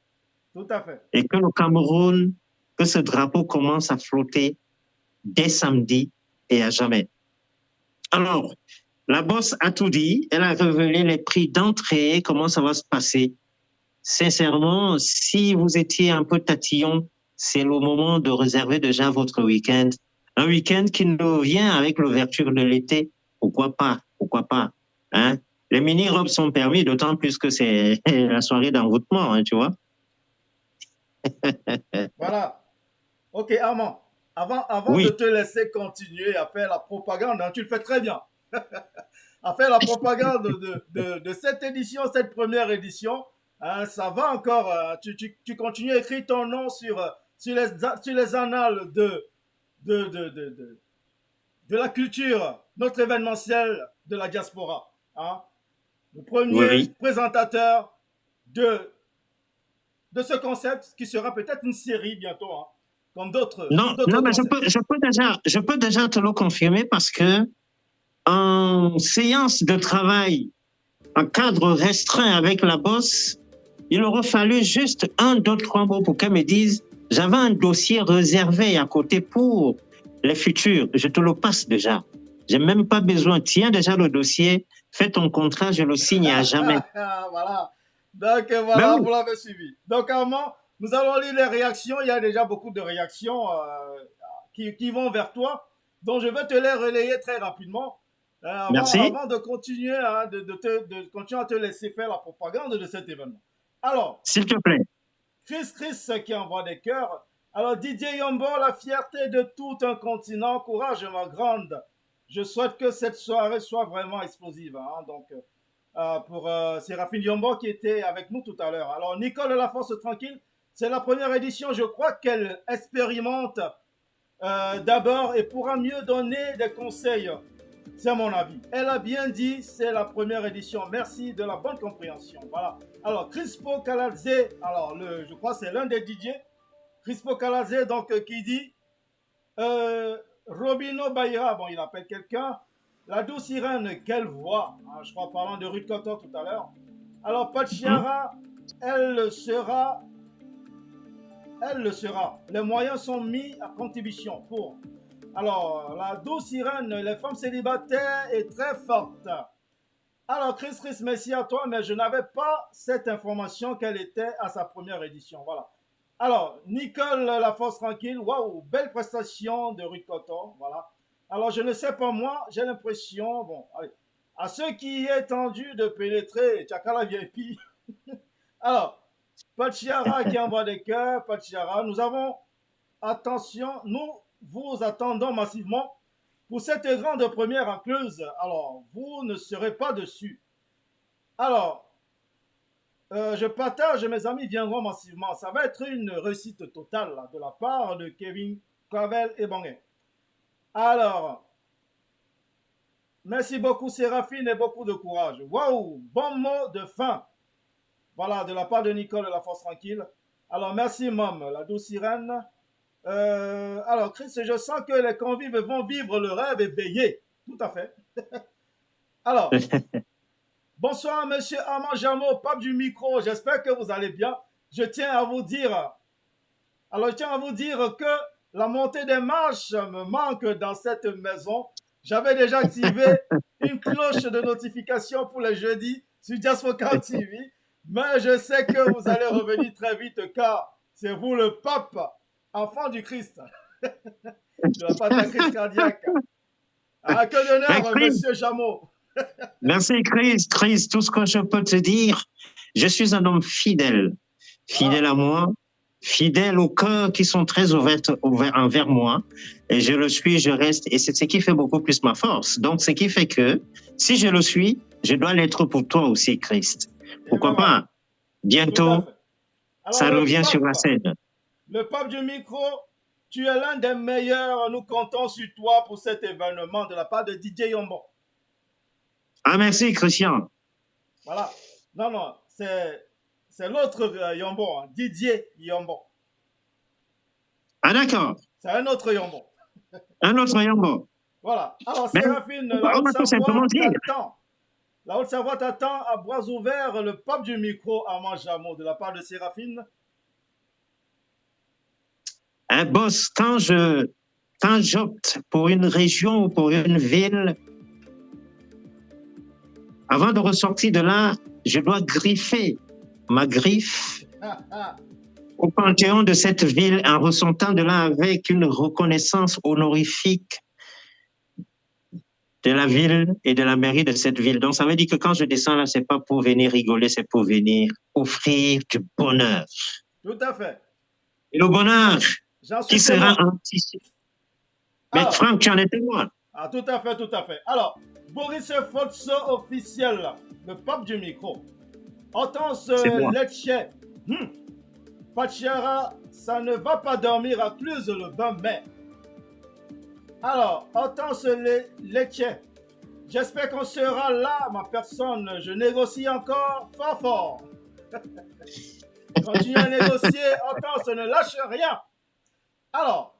Tout à fait. Et que le Cameroun, que ce drapeau commence à flotter dès samedi et à jamais. Alors, la bosse a tout dit, elle a révélé les prix d'entrée, comment ça va se passer. Sincèrement, si vous étiez un peu tatillon, c'est le moment de réserver déjà votre week-end. Un week-end qui nous vient avec l'ouverture de l'été. Pourquoi pas? Hein? Les mini-robes sont permis, d'autant plus que c'est la soirée d'envoûtement, hein, tu vois. Voilà. Ok, Armand, avant de te laisser continuer à faire la propagande, tu le fais très bien. À faire la propagande de cette édition, cette première édition, ça va encore. Tu continues à écrire ton nom sur les annales de la culture, notre événementiel de la diaspora. Le premier présentateur de ce concept qui sera peut-être une série bientôt, comme d'autres. Non, mais je peux déjà te le confirmer parce que en séance de travail, en cadre restreint avec la bosse, il aurait fallu juste 1, 2, 3 mots pour qu'elle me dise j'avais un dossier réservé à côté pour les futurs. Je te le passe déjà. J'ai même pas besoin. Tiens déjà le dossier, fais ton contrat, je le signe à jamais. Voilà. Donc voilà, vous l'avez suivi. Donc Armand, nous allons lire les réactions. Il y a déjà beaucoup de réactions qui vont vers toi. Donc je vais te les relayer très rapidement. Avant de continuer, de continuer à te laisser faire la propagande de cet événement. Alors, s'il te plaît. Chris qui envoie des cœurs. Alors Didier Yombo, la fierté de tout un continent, courage ma grande. Je souhaite que cette soirée soit vraiment explosive. Donc, pour Séraphine Yombo qui était avec nous tout à l'heure. Alors Nicole de la Force Tranquille, c'est la première édition. Je crois qu'elle expérimente d'abord et pourra mieux donner des conseils. C'est mon avis. Elle a bien dit, c'est la première édition. Merci de la bonne compréhension. Voilà. Alors, Crispo Kaladze, alors je crois que c'est l'un des DJ. Crispo Kaladze, donc, qui dit Robino Bayra, bon, il appelle quelqu'un. La douce sirène, quelle voix, hein, je crois, parlant de Ruth Cotton tout à l'heure. Alors, Pachiara, elle le sera. Les moyens sont mis à contribution pour. Alors, la douce sirène, les femmes célibataires est très forte. Alors, Chris, merci à toi, mais je n'avais pas cette information qu'elle était à sa première édition. Voilà. Alors, Nicole, la force tranquille, waouh, belle prestation de Ruth Cotton. Voilà. Alors, je ne sais pas moi, j'ai l'impression, bon, allez, à ceux qui est tendu de pénétrer, Tchakala VIP. Alors, Pachiara qui envoie des cœurs, Pachiara, nous avons, attention, nous vous attendons massivement pour cette grande première incluse. Alors, vous ne serez pas dessus. Alors, je partage, mes amis viendront massivement. Ça va être une réussite totale là, de la part de Kevin, Clavel et Bangé. Alors, merci beaucoup Séraphine et beaucoup de courage. Waouh, bon mot de fin. Voilà, de la part de Nicole de la Force Tranquille. Alors, merci Mom, la douce sirène. Alors, Chris, je sens que les convives vont vivre le rêve et veiller. Tout à fait. Alors, bonsoir, monsieur Armand Jameau, pape du micro. J'espère que vous allez bien. Je tiens à vous dire que la montée des marches me manque dans cette maison. J'avais déjà activé une cloche de notification pour les jeudis sur Diaspora TV. Mais je sais que vous allez revenir très vite car c'est vous le pape, enfant du Christ. De la part de Christ cardiaque. À que d'honneur, monsieur Jameau. Merci Chris, tout ce que je peux te dire, je suis un homme fidèle à moi, fidèle aux cœurs qui sont très ouverts envers moi, et je le suis, je reste, et c'est ce qui fait beaucoup plus ma force. Donc, ce qui fait que, si je le suis, je dois l'être pour toi aussi, Christ. Pourquoi pas? Bientôt, alors, ça revient sur la scène. Le pape du micro, tu es l'un des meilleurs, nous comptons sur toi pour cet événement de la part de DJ Yombo. Ah, merci, Christian. Voilà. Non, c'est l'autre Yombo, hein, Didier Yombo. Ah, d'accord. C'est un autre Yombo. Un autre Yombo. Voilà. Alors, Séraphine, la Haute-Savoie t'attend à bras ouverts, le pape du micro, Armand Jameau, de la part de Séraphine. Boss, quand j'opte pour une région ou pour une ville, avant de ressortir de là, je dois griffer ma griffe au panthéon de cette ville en ressortant de là avec une reconnaissance honorifique de la ville et de la mairie de cette ville. Donc, ça veut dire que quand je descends là, c'est pas pour venir rigoler, c'est pour venir offrir du bonheur. Tout à fait. Et le bonheur qui sera anticipé. Mais Franck, tu en es témoin. Ah, tout à fait, tout à fait. Alors, Boris Fotso officiel, le pape du micro. Hortense Lecce. Pachiara, ça ne va pas dormir à Cluse le 20 mai. Alors, Hortense Lecce. J'espère qu'on sera là, ma personne. Je négocie encore fort. Continue à négocier, Hortense, ne lâche rien. Alors,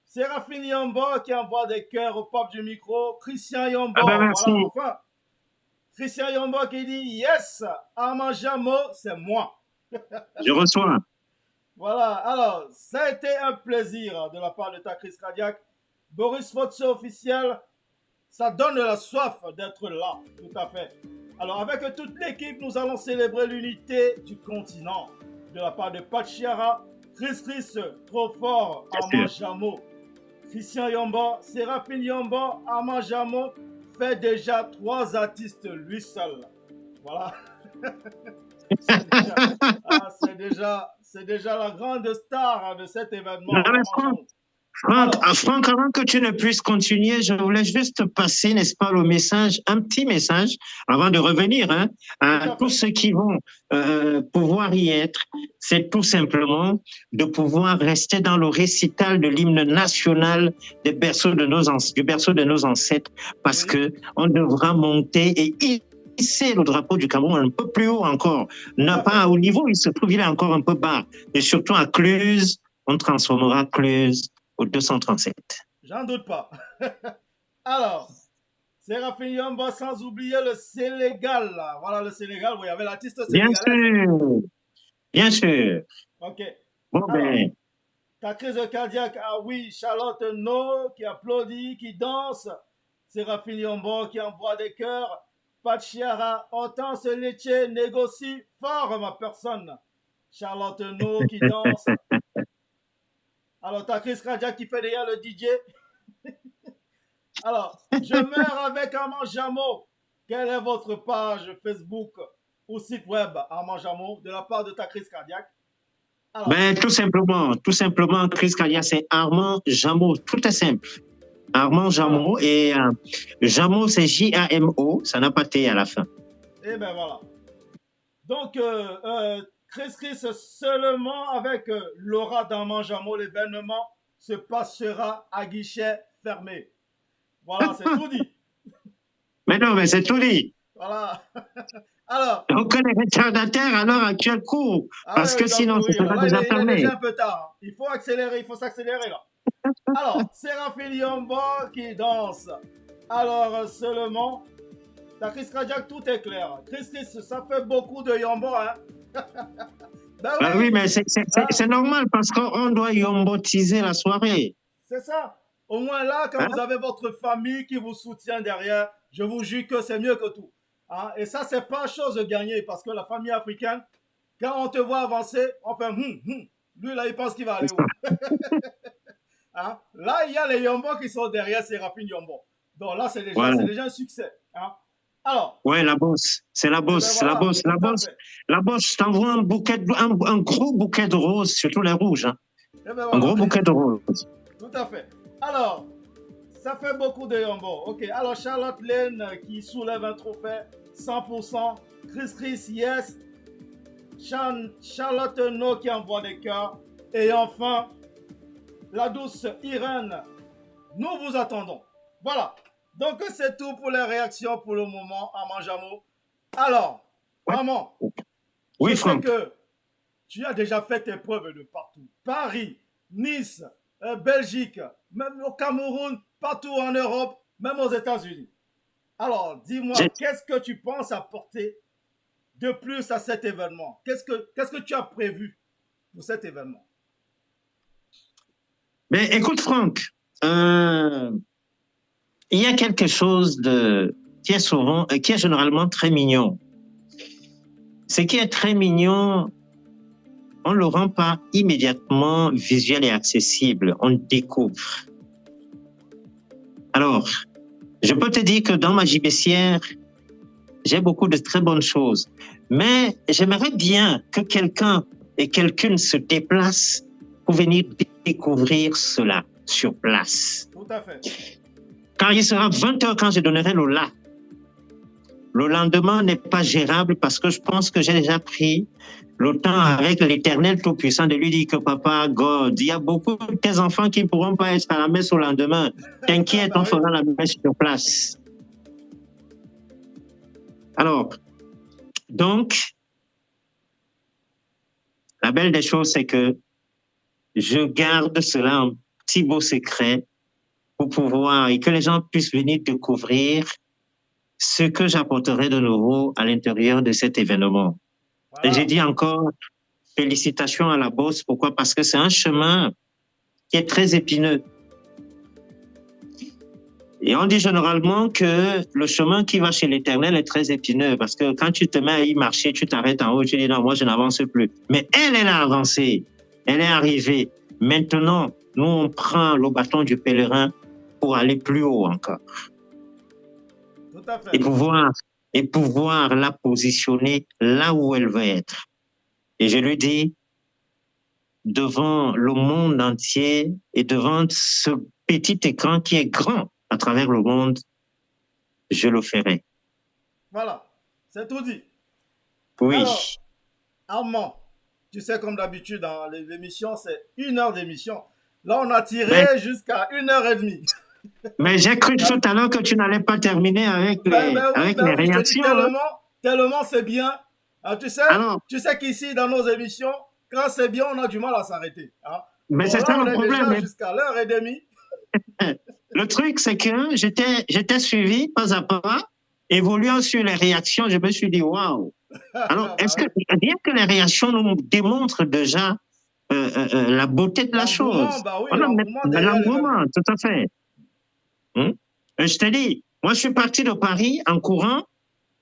Séraphine Yombo qui envoie des cœurs au pape du micro. Christian Yombo. Voilà, enfin. Christian Yombo qui dit yes, Armand Jameau, c'est moi. Je reçois. Voilà, alors, ça a été un plaisir de la part de ta crise cardiaque. Boris Fotso officiel, ça donne la soif d'être là, tout à fait. Alors, avec toute l'équipe, nous allons célébrer l'unité du continent de la part de Pachiara, Chris, trop fort, Armand Jameau. Christian Yombo, Séraphine Yombo, Armand Jameau fait déjà 3 artistes lui seul. Voilà. C'est déjà la grande star de cet événement. Franck, avant que tu ne puisses continuer, je voulais juste passer, n'est-ce pas, le message, un petit message, avant de revenir à tous ceux qui vont pouvoir y être. C'est tout simplement de pouvoir rester dans le récital de l'hymne national du berceau de nos ancêtres, parce que on devra monter et hisser le drapeau du Cameroun un peu plus haut encore. Pas au niveau où il se trouve, il est encore un peu bas. Et surtout à Cluse, on transformera Cluse au 237. J'en doute pas. Alors, Séraphine Yombo, sans oublier le Sénégal. Là. Voilà le Sénégal, vous avez l'artiste sénégalais. Bien sûr. Ok. Bon, alors, ta crise cardiaque, ah oui, Charlotte No qui applaudit, qui danse. Séraphine Yombo qui envoie des cœurs. Pachiara, Hortense Lecce négocie fort ma personne. Charlotte No qui danse. Alors, ta crise cardiaque qui fait derrière le DJ. Alors, je meurs avec Armand Jameau. Quelle est votre page Facebook ou site web, Armand Jameau, de la part de ta crise cardiaque? Alors, tout simplement, crise cardiaque, c'est Armand Jameau. Tout est simple. Armand Jameau et Jameau, c'est J-A-M-O, ça n'a pas T à la fin. Et ben voilà. Donc, Chris, seulement avec Laura d'Armand Jameau, l'événement se passera à guichet fermé. Voilà, c'est tout dit. Mais non, mais c'est tout dit. Voilà. Alors. Donc, les retardataires à l'heure actuelle courent, parce que sinon, ça sera déjà fermé. Il est déjà un peu tard. Il faut accélérer, il faut s'accélérer là. Alors, Séraphine Yombo qui danse. Alors, seulement, ta crise cardiaque, tout est clair. Chris, ça fait beaucoup de Yombo, hein. Ben oui, mais c'est normal parce qu'on doit yombotiser la soirée. C'est ça. Au moins là, quand vous avez votre famille qui vous soutient derrière, je vous jure que c'est mieux que tout. Hein? Et ça, c'est pas chose de gagner parce que la famille africaine, quand on te voit avancer, on fait lui là, il pense qu'il va aller où? Hein? Là, il y a les Yombo qui sont derrière Séraphine Yombo. Donc là, c'est déjà un succès. Hein? Alors. Ouais, la bosse. C'est la bosse. Ben voilà, la bosse, je t'envoie un gros bouquet de roses, surtout les rouges. Hein. Ben voilà. Un gros bouquet de roses. Tout à fait. Alors, ça fait beaucoup de Yombo. Ok, alors Charlotte Lane qui soulève un trophée 100%. Chris, yes. Charlotte No qui envoie des cœurs. Et enfin, la douce Irène. Nous vous attendons. Voilà. Donc, c'est tout pour les réactions pour le moment, Armand Jameau. Alors, maman, oui, je sais que tu as déjà fait tes preuves de partout. Paris, Nice, Belgique, même au Cameroun, partout en Europe, même aux États-Unis. Alors, dis-moi, qu'est-ce que tu penses apporter de plus à cet événement? Qu'est-ce que tu as prévu pour cet événement? Mais écoute, Franck, il y a quelque chose qui est généralement très mignon. Ce qui est très mignon, on ne le rend pas immédiatement visuel et accessible, on le découvre. Alors, je peux te dire que dans ma gibecière, j'ai beaucoup de très bonnes choses, mais j'aimerais bien que quelqu'un et quelqu'une se déplace pour venir découvrir cela sur place. Tout à fait. Car il sera 20h quand je donnerai le là. Le lendemain n'est pas gérable parce que je pense que j'ai déjà pris le temps avec l'Éternel Tout-Puissant de lui dire que papa, God, il y a beaucoup de tes enfants qui ne pourront pas être à la messe au lendemain. T'inquiète, on fera la messe sur place. Alors, donc, la belle des choses, c'est que je garde cela un petit beau secret pour pouvoir, et que les gens puissent venir découvrir ce que j'apporterai de nouveau à l'intérieur de cet événement. Voilà. Et j'ai dit encore, félicitations à la bosse. Pourquoi? Parce que c'est un chemin qui est très épineux. Et on dit généralement que le chemin qui va chez l'Éternel est très épineux parce que quand tu te mets à y marcher, tu t'arrêtes en haut, tu dis non, moi je n'avance plus. Mais elle a avancé, elle est arrivée. Maintenant, nous on prend le bâton du pèlerin pour aller plus haut encore. Tout à fait. Et pouvoir la positionner là où elle veut être. Et je lui dis, devant le monde entier et devant ce petit écran qui est grand à travers le monde, je le ferai. Voilà, c'est tout dit. Oui. Alors, Armand, tu sais, comme d'habitude, dans les émissions, c'est 1 heure d'émission. Là, on a tiré jusqu'à 1h30. Mais j'ai cru tout à l'heure que tu n'allais pas terminer avec les réactions. Tellement c'est bien. Ah, tu sais qu'ici, dans nos émissions, quand c'est bien, on a du mal à s'arrêter. Hein. Mais c'est ça le problème. Déjà jusqu'à 1h30. Le truc, c'est que j'étais suivi pas à pas, évoluant sur les réactions, je me suis dit, waouh. Alors, est-ce que, bien que les réactions nous démontrent déjà la beauté de la chose. Bah oui, l'engouement, tout à fait. Je te dis, moi, je suis parti de Paris en courant.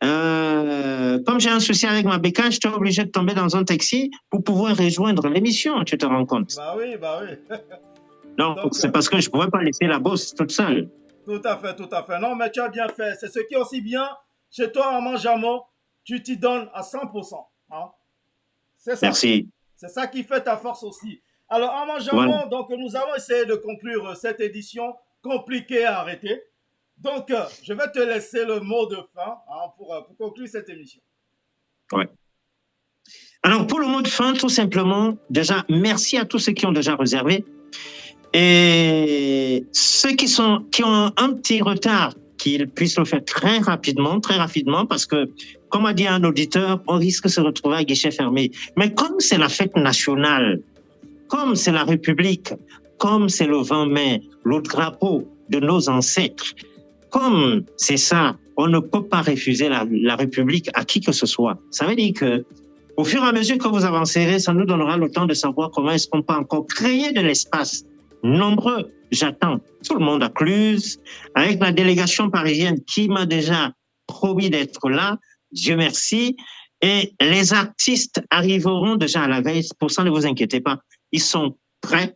Comme j'ai un souci avec ma bécane, j'étais obligé de tomber dans un taxi pour pouvoir rejoindre l'émission, tu te rends compte? Bah oui. Donc c'est parce que je ne pouvais pas laisser la bosse toute seule. Tout à fait. Non, mais tu as bien fait. C'est ce qui est aussi bien chez toi, Armand Jameau. Tu t'y donnes à 100%. Hein? C'est ça. Merci. C'est ça qui fait ta force aussi. Alors, Armand Jameau, donc nous allons essayer de conclure cette édition compliquée à arrêter. Donc, je vais te laisser le mot de fin pour conclure cette émission. Ouais. Alors, pour le mot de fin, tout simplement, déjà, merci à tous ceux qui ont déjà réservé. Et ceux qui ont un petit retard, qu'ils puissent le faire très rapidement, parce que, comme a dit un auditeur, on risque de se retrouver à guichet fermé. Mais comme c'est la fête nationale, comme c'est la République, comme c'est le 20 mai, le drapeau de nos ancêtres, comme c'est ça, on ne peut pas refuser la République à qui que ce soit. Ça veut dire que, au fur et à mesure que vous avancerez, ça nous donnera le temps de savoir comment est-ce qu'on peut encore créer de l'espace. Nombreux, j'attends tout le monde à Cluse, avec la délégation parisienne qui m'a déjà promis d'être là, Dieu merci, et les artistes arriveront déjà à la veille, pour ça ne vous inquiétez pas, ils sont prêts,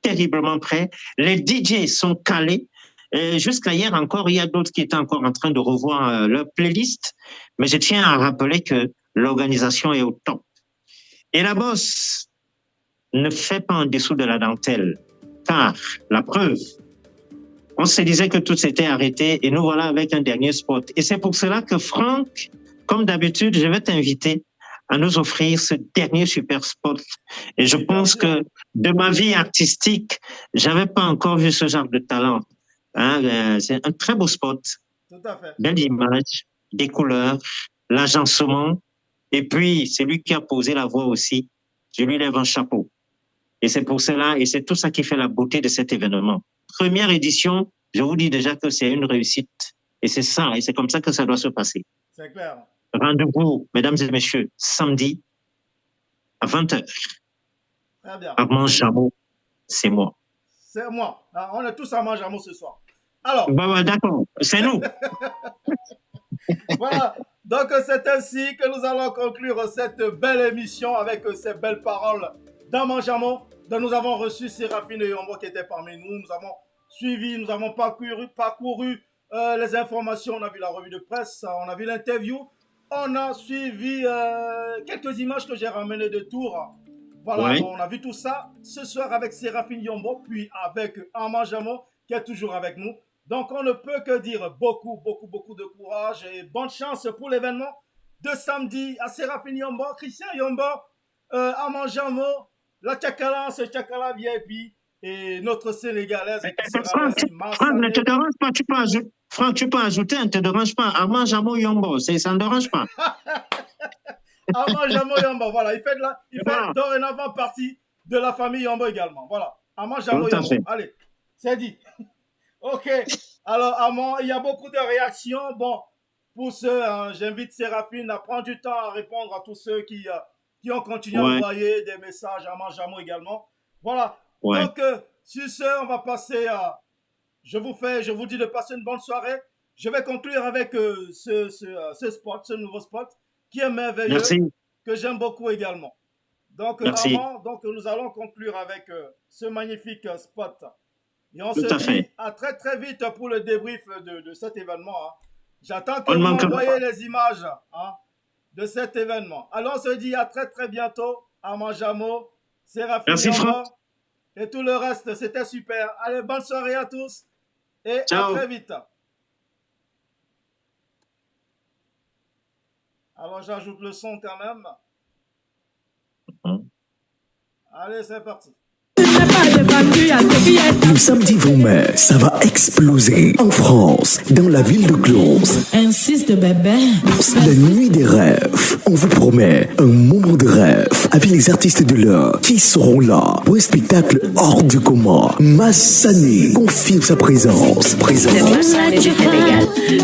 terriblement prêts, les DJ sont calés, jusqu'à hier encore, il y a d'autres qui étaient encore en train de revoir leur playlist, mais je tiens à rappeler que l'organisation est au top. Et la bosse ne fait pas en dessous de la dentelle. Car, la preuve, on se disait que tout s'était arrêté et nous voilà avec un dernier spot. Et c'est pour cela que Franck, comme d'habitude, je vais t'inviter à nous offrir ce dernier super spot. Et je pense que de ma vie artistique, j'avais pas encore vu ce genre de talent. C'est un très beau spot. Tout à fait. Belle image, des couleurs, l'agencement. Et puis, c'est lui qui a posé la voix aussi. Je lui lève un chapeau. Et c'est pour cela, et c'est tout ça qui fait la beauté de cet événement. Première édition, je vous dis déjà que c'est une réussite. Et c'est ça, et c'est comme ça que ça doit se passer. C'est clair. Rendez-vous, mesdames et messieurs, samedi à 20h. Très bien. Armand Jameau, c'est moi. C'est moi. On est tous Armand Jameau ce soir. Alors. Bah, d'accord, c'est nous. Voilà. Donc, c'est ainsi que nous allons conclure cette belle émission avec ces belles paroles d'Armand Jameau, dont nous avons reçu Séraphine Yombo qui était parmi nous. Nous avons suivi, nous avons parcouru les informations. On a vu la revue de presse, on a vu l'interview. On a suivi quelques images que j'ai ramenées de Tours. Voilà, on a vu tout ça ce soir avec Séraphine Yombo, puis avec Armand Jameau qui est toujours avec nous. Donc, on ne peut que dire beaucoup de courage et bonne chance pour l'événement de samedi à Séraphine Yombo, Christian Yombo, Armand Jameau, la Tchakala, c'est Tchakala VIP et notre Sénégalaise. Franck, ne te dérange pas, Franck, tu peux ajouter, ne te dérange pas. Armand Jameau Yombo, ça ne dérange pas. Armand Jameau Yombo, voilà, il fait dorénavant partie de la famille Yombo également. Voilà, Armand Jameau Yombo. Allez, c'est dit. Ok, alors Armand, il y a beaucoup de réactions. Bon, pour ceux, j'invite Séraphine à prendre du temps à répondre à tous ceux qui ont continué à envoyer des messages à Armand Jameau également. Voilà, donc sur ce, on va passer à... Je vous dis de passer une bonne soirée. Je vais conclure avec ce spot, ce nouveau spot, qui est merveilleux, que j'aime beaucoup également. Donc, Armand, nous allons conclure avec ce magnifique spot. Et on se dit à très très vite pour le débrief de cet événement. Hein. J'attends que vous m'envoyez les images de cet événement. Alors on se dit à très très bientôt. Armand Jameau, Séraphine Merci, Yombo. Franck. Et tout le reste, c'était super. Allez, bonne soirée à tous. Et Ciao. à très vite. Alors, j'ajoute le son quand même. Allez, c'est parti. Le samedi 20 mai, ça va exploser en France, dans la ville de Close. Insiste, bébé. La nuit des rêves. On vous promet un moment de rêve avec les artistes de l'heure qui seront là pour un spectacle hors du commun. Massani confirme sa présence.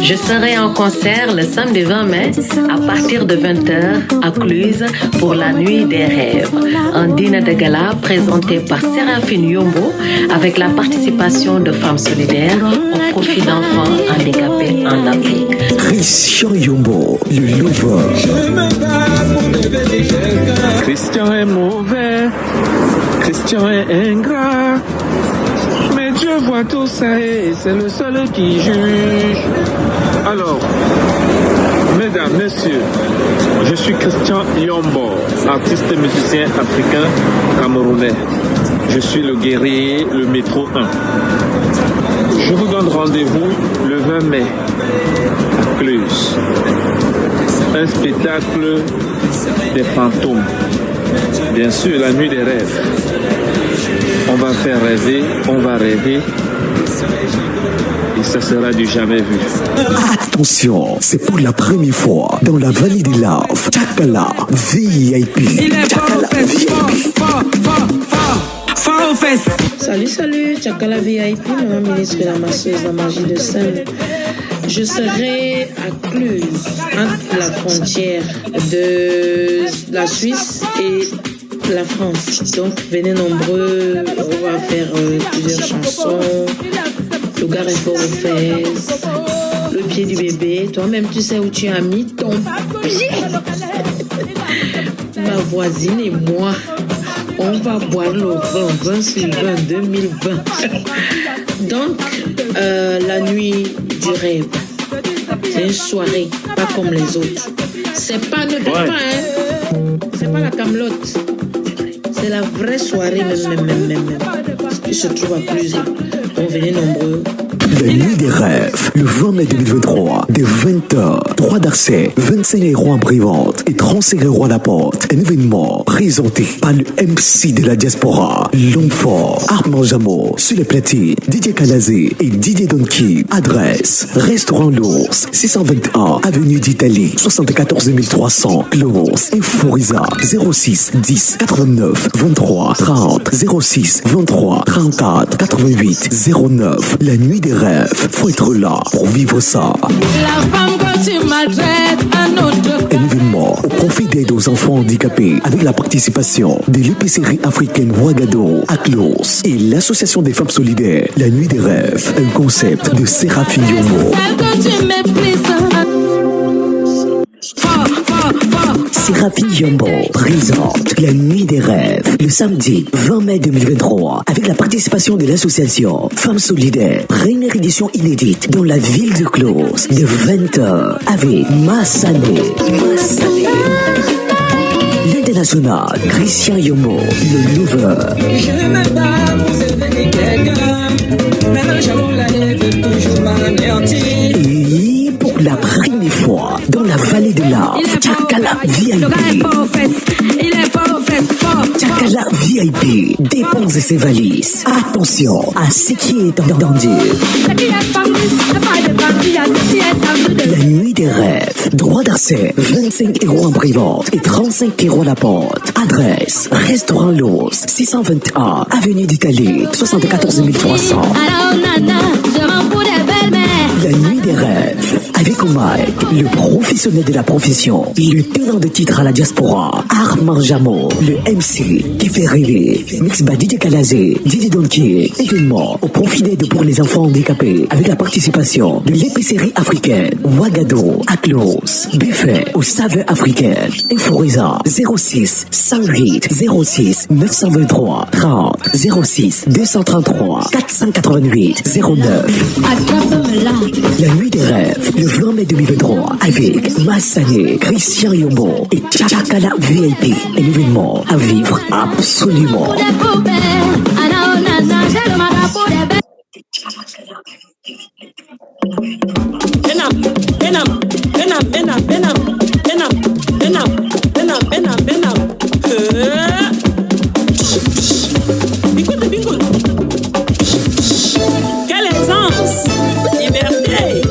Je serai en concert le samedi 20 mai à partir de 20h à Cluse pour la nuit des rêves. Un dîner de gala présenté par Séraphine Yombo avec la participation de femmes solidaires au profit d'enfants handicapés en Afrique. Christian Yombo, le lover. Christian est mauvais, Christian est ingrat. Mais Dieu voit tout ça et c'est le seul qui juge. Alors, mesdames, messieurs, je suis Christian Yombo, artiste musicien africain camerounais. Je suis le guerrier, le métro 1. Je vous donne rendez-vous le 20 mai à Cluse. Un spectacle des fantômes. Bien sûr, la nuit des rêves. On va faire rêver, on va rêver. Et ça sera du jamais vu. Attention, c'est pour la première fois dans la vallée des Laves. Tchakala VIP. Tchakala VIP. Salut, Tchakala VIP, maman ministre de la masseuse, la magie de scène. Je serai à Cluse, entre la frontière de la Suisse et la France. Donc, venez nombreux, on va faire plusieurs chansons. Le gars est fort aux fesses, le pied du bébé. Toi-même, tu sais où tu as mis ton pied. Ma voisine et moi, on va boire le 20 sur 20 2020. Donc, la nuit du rêve, c'est une soirée, pas comme les autres. C'est pas ne pas, hein. C'est pas la camelote. C'est la vraie soirée, même. Qui se trouve à plusieurs. Donc, venez nombreux. La nuit des rêves, le 20 mai 2023, dès 20h, droit d'accès, 25 € en pré-vente et 35 € à la porte. Un événement présenté par le MC de la diaspora, l'homme fort, Armand Jameau, sur les platines, DJ Calazé et DJ Donkey. Adresse, Restaurant L'Ours, 621, Avenue d'Italie, 74 300, Close. Inforiza, 06 10 89 23 30, 06 23 34 88 09. La nuit des rêves, faut être là pour vivre ça. Un événement au profit d'aide aux enfants handicapés avec la participation de l'épicerie africaine Ouagadougou à Close et l'association des femmes solidaires. La nuit des rêves, un concept de Séraphine Yombo. Séraphine Yombo présente La Nuit des Rêves le samedi 20 mai 2023 avec la participation de l'association Femmes Solidaires. Première édition inédite dans la ville de Close de 20h avec Massani. L'international Christian Yombo, le lover. Je ne m'aime pas pour devenir quelqu'un. Maintenant j'avoue la vie veut toujours m'anéantir. Et pour la première fois dans la vallée de l'Arve, Tchakala VIP. Tchakala VIP dépose ses valises. Attention à ce qui est entendu. La nuit des rêves, droit d'accès, 25 € en pré-vente et 35 € à la porte. Adresse, Restaurant L'Ours, 621, Avenue d'Italie, 74 300. La nuit des rêves, avec Mike, le professionnel de la profession, le tenant de titre à la diaspora, Armand Jameau, le MC qui fait rêver, Mix by DJ Calazé, DJ Donkey, événement au profit d'aide pour les enfants handicapés, avec la participation de l'épicerie africaine, Ouagadougou, à Close, buffet aux saveurs africaines, Inforiza, 06 108 06 923 30 06 233 488 09. La nuit des rêves rêves, le 20 mai 2023, avec Massané, Christian Yombo et Chakala VIP. Un événement à vivre absolument. Quelle aisance! Liberté!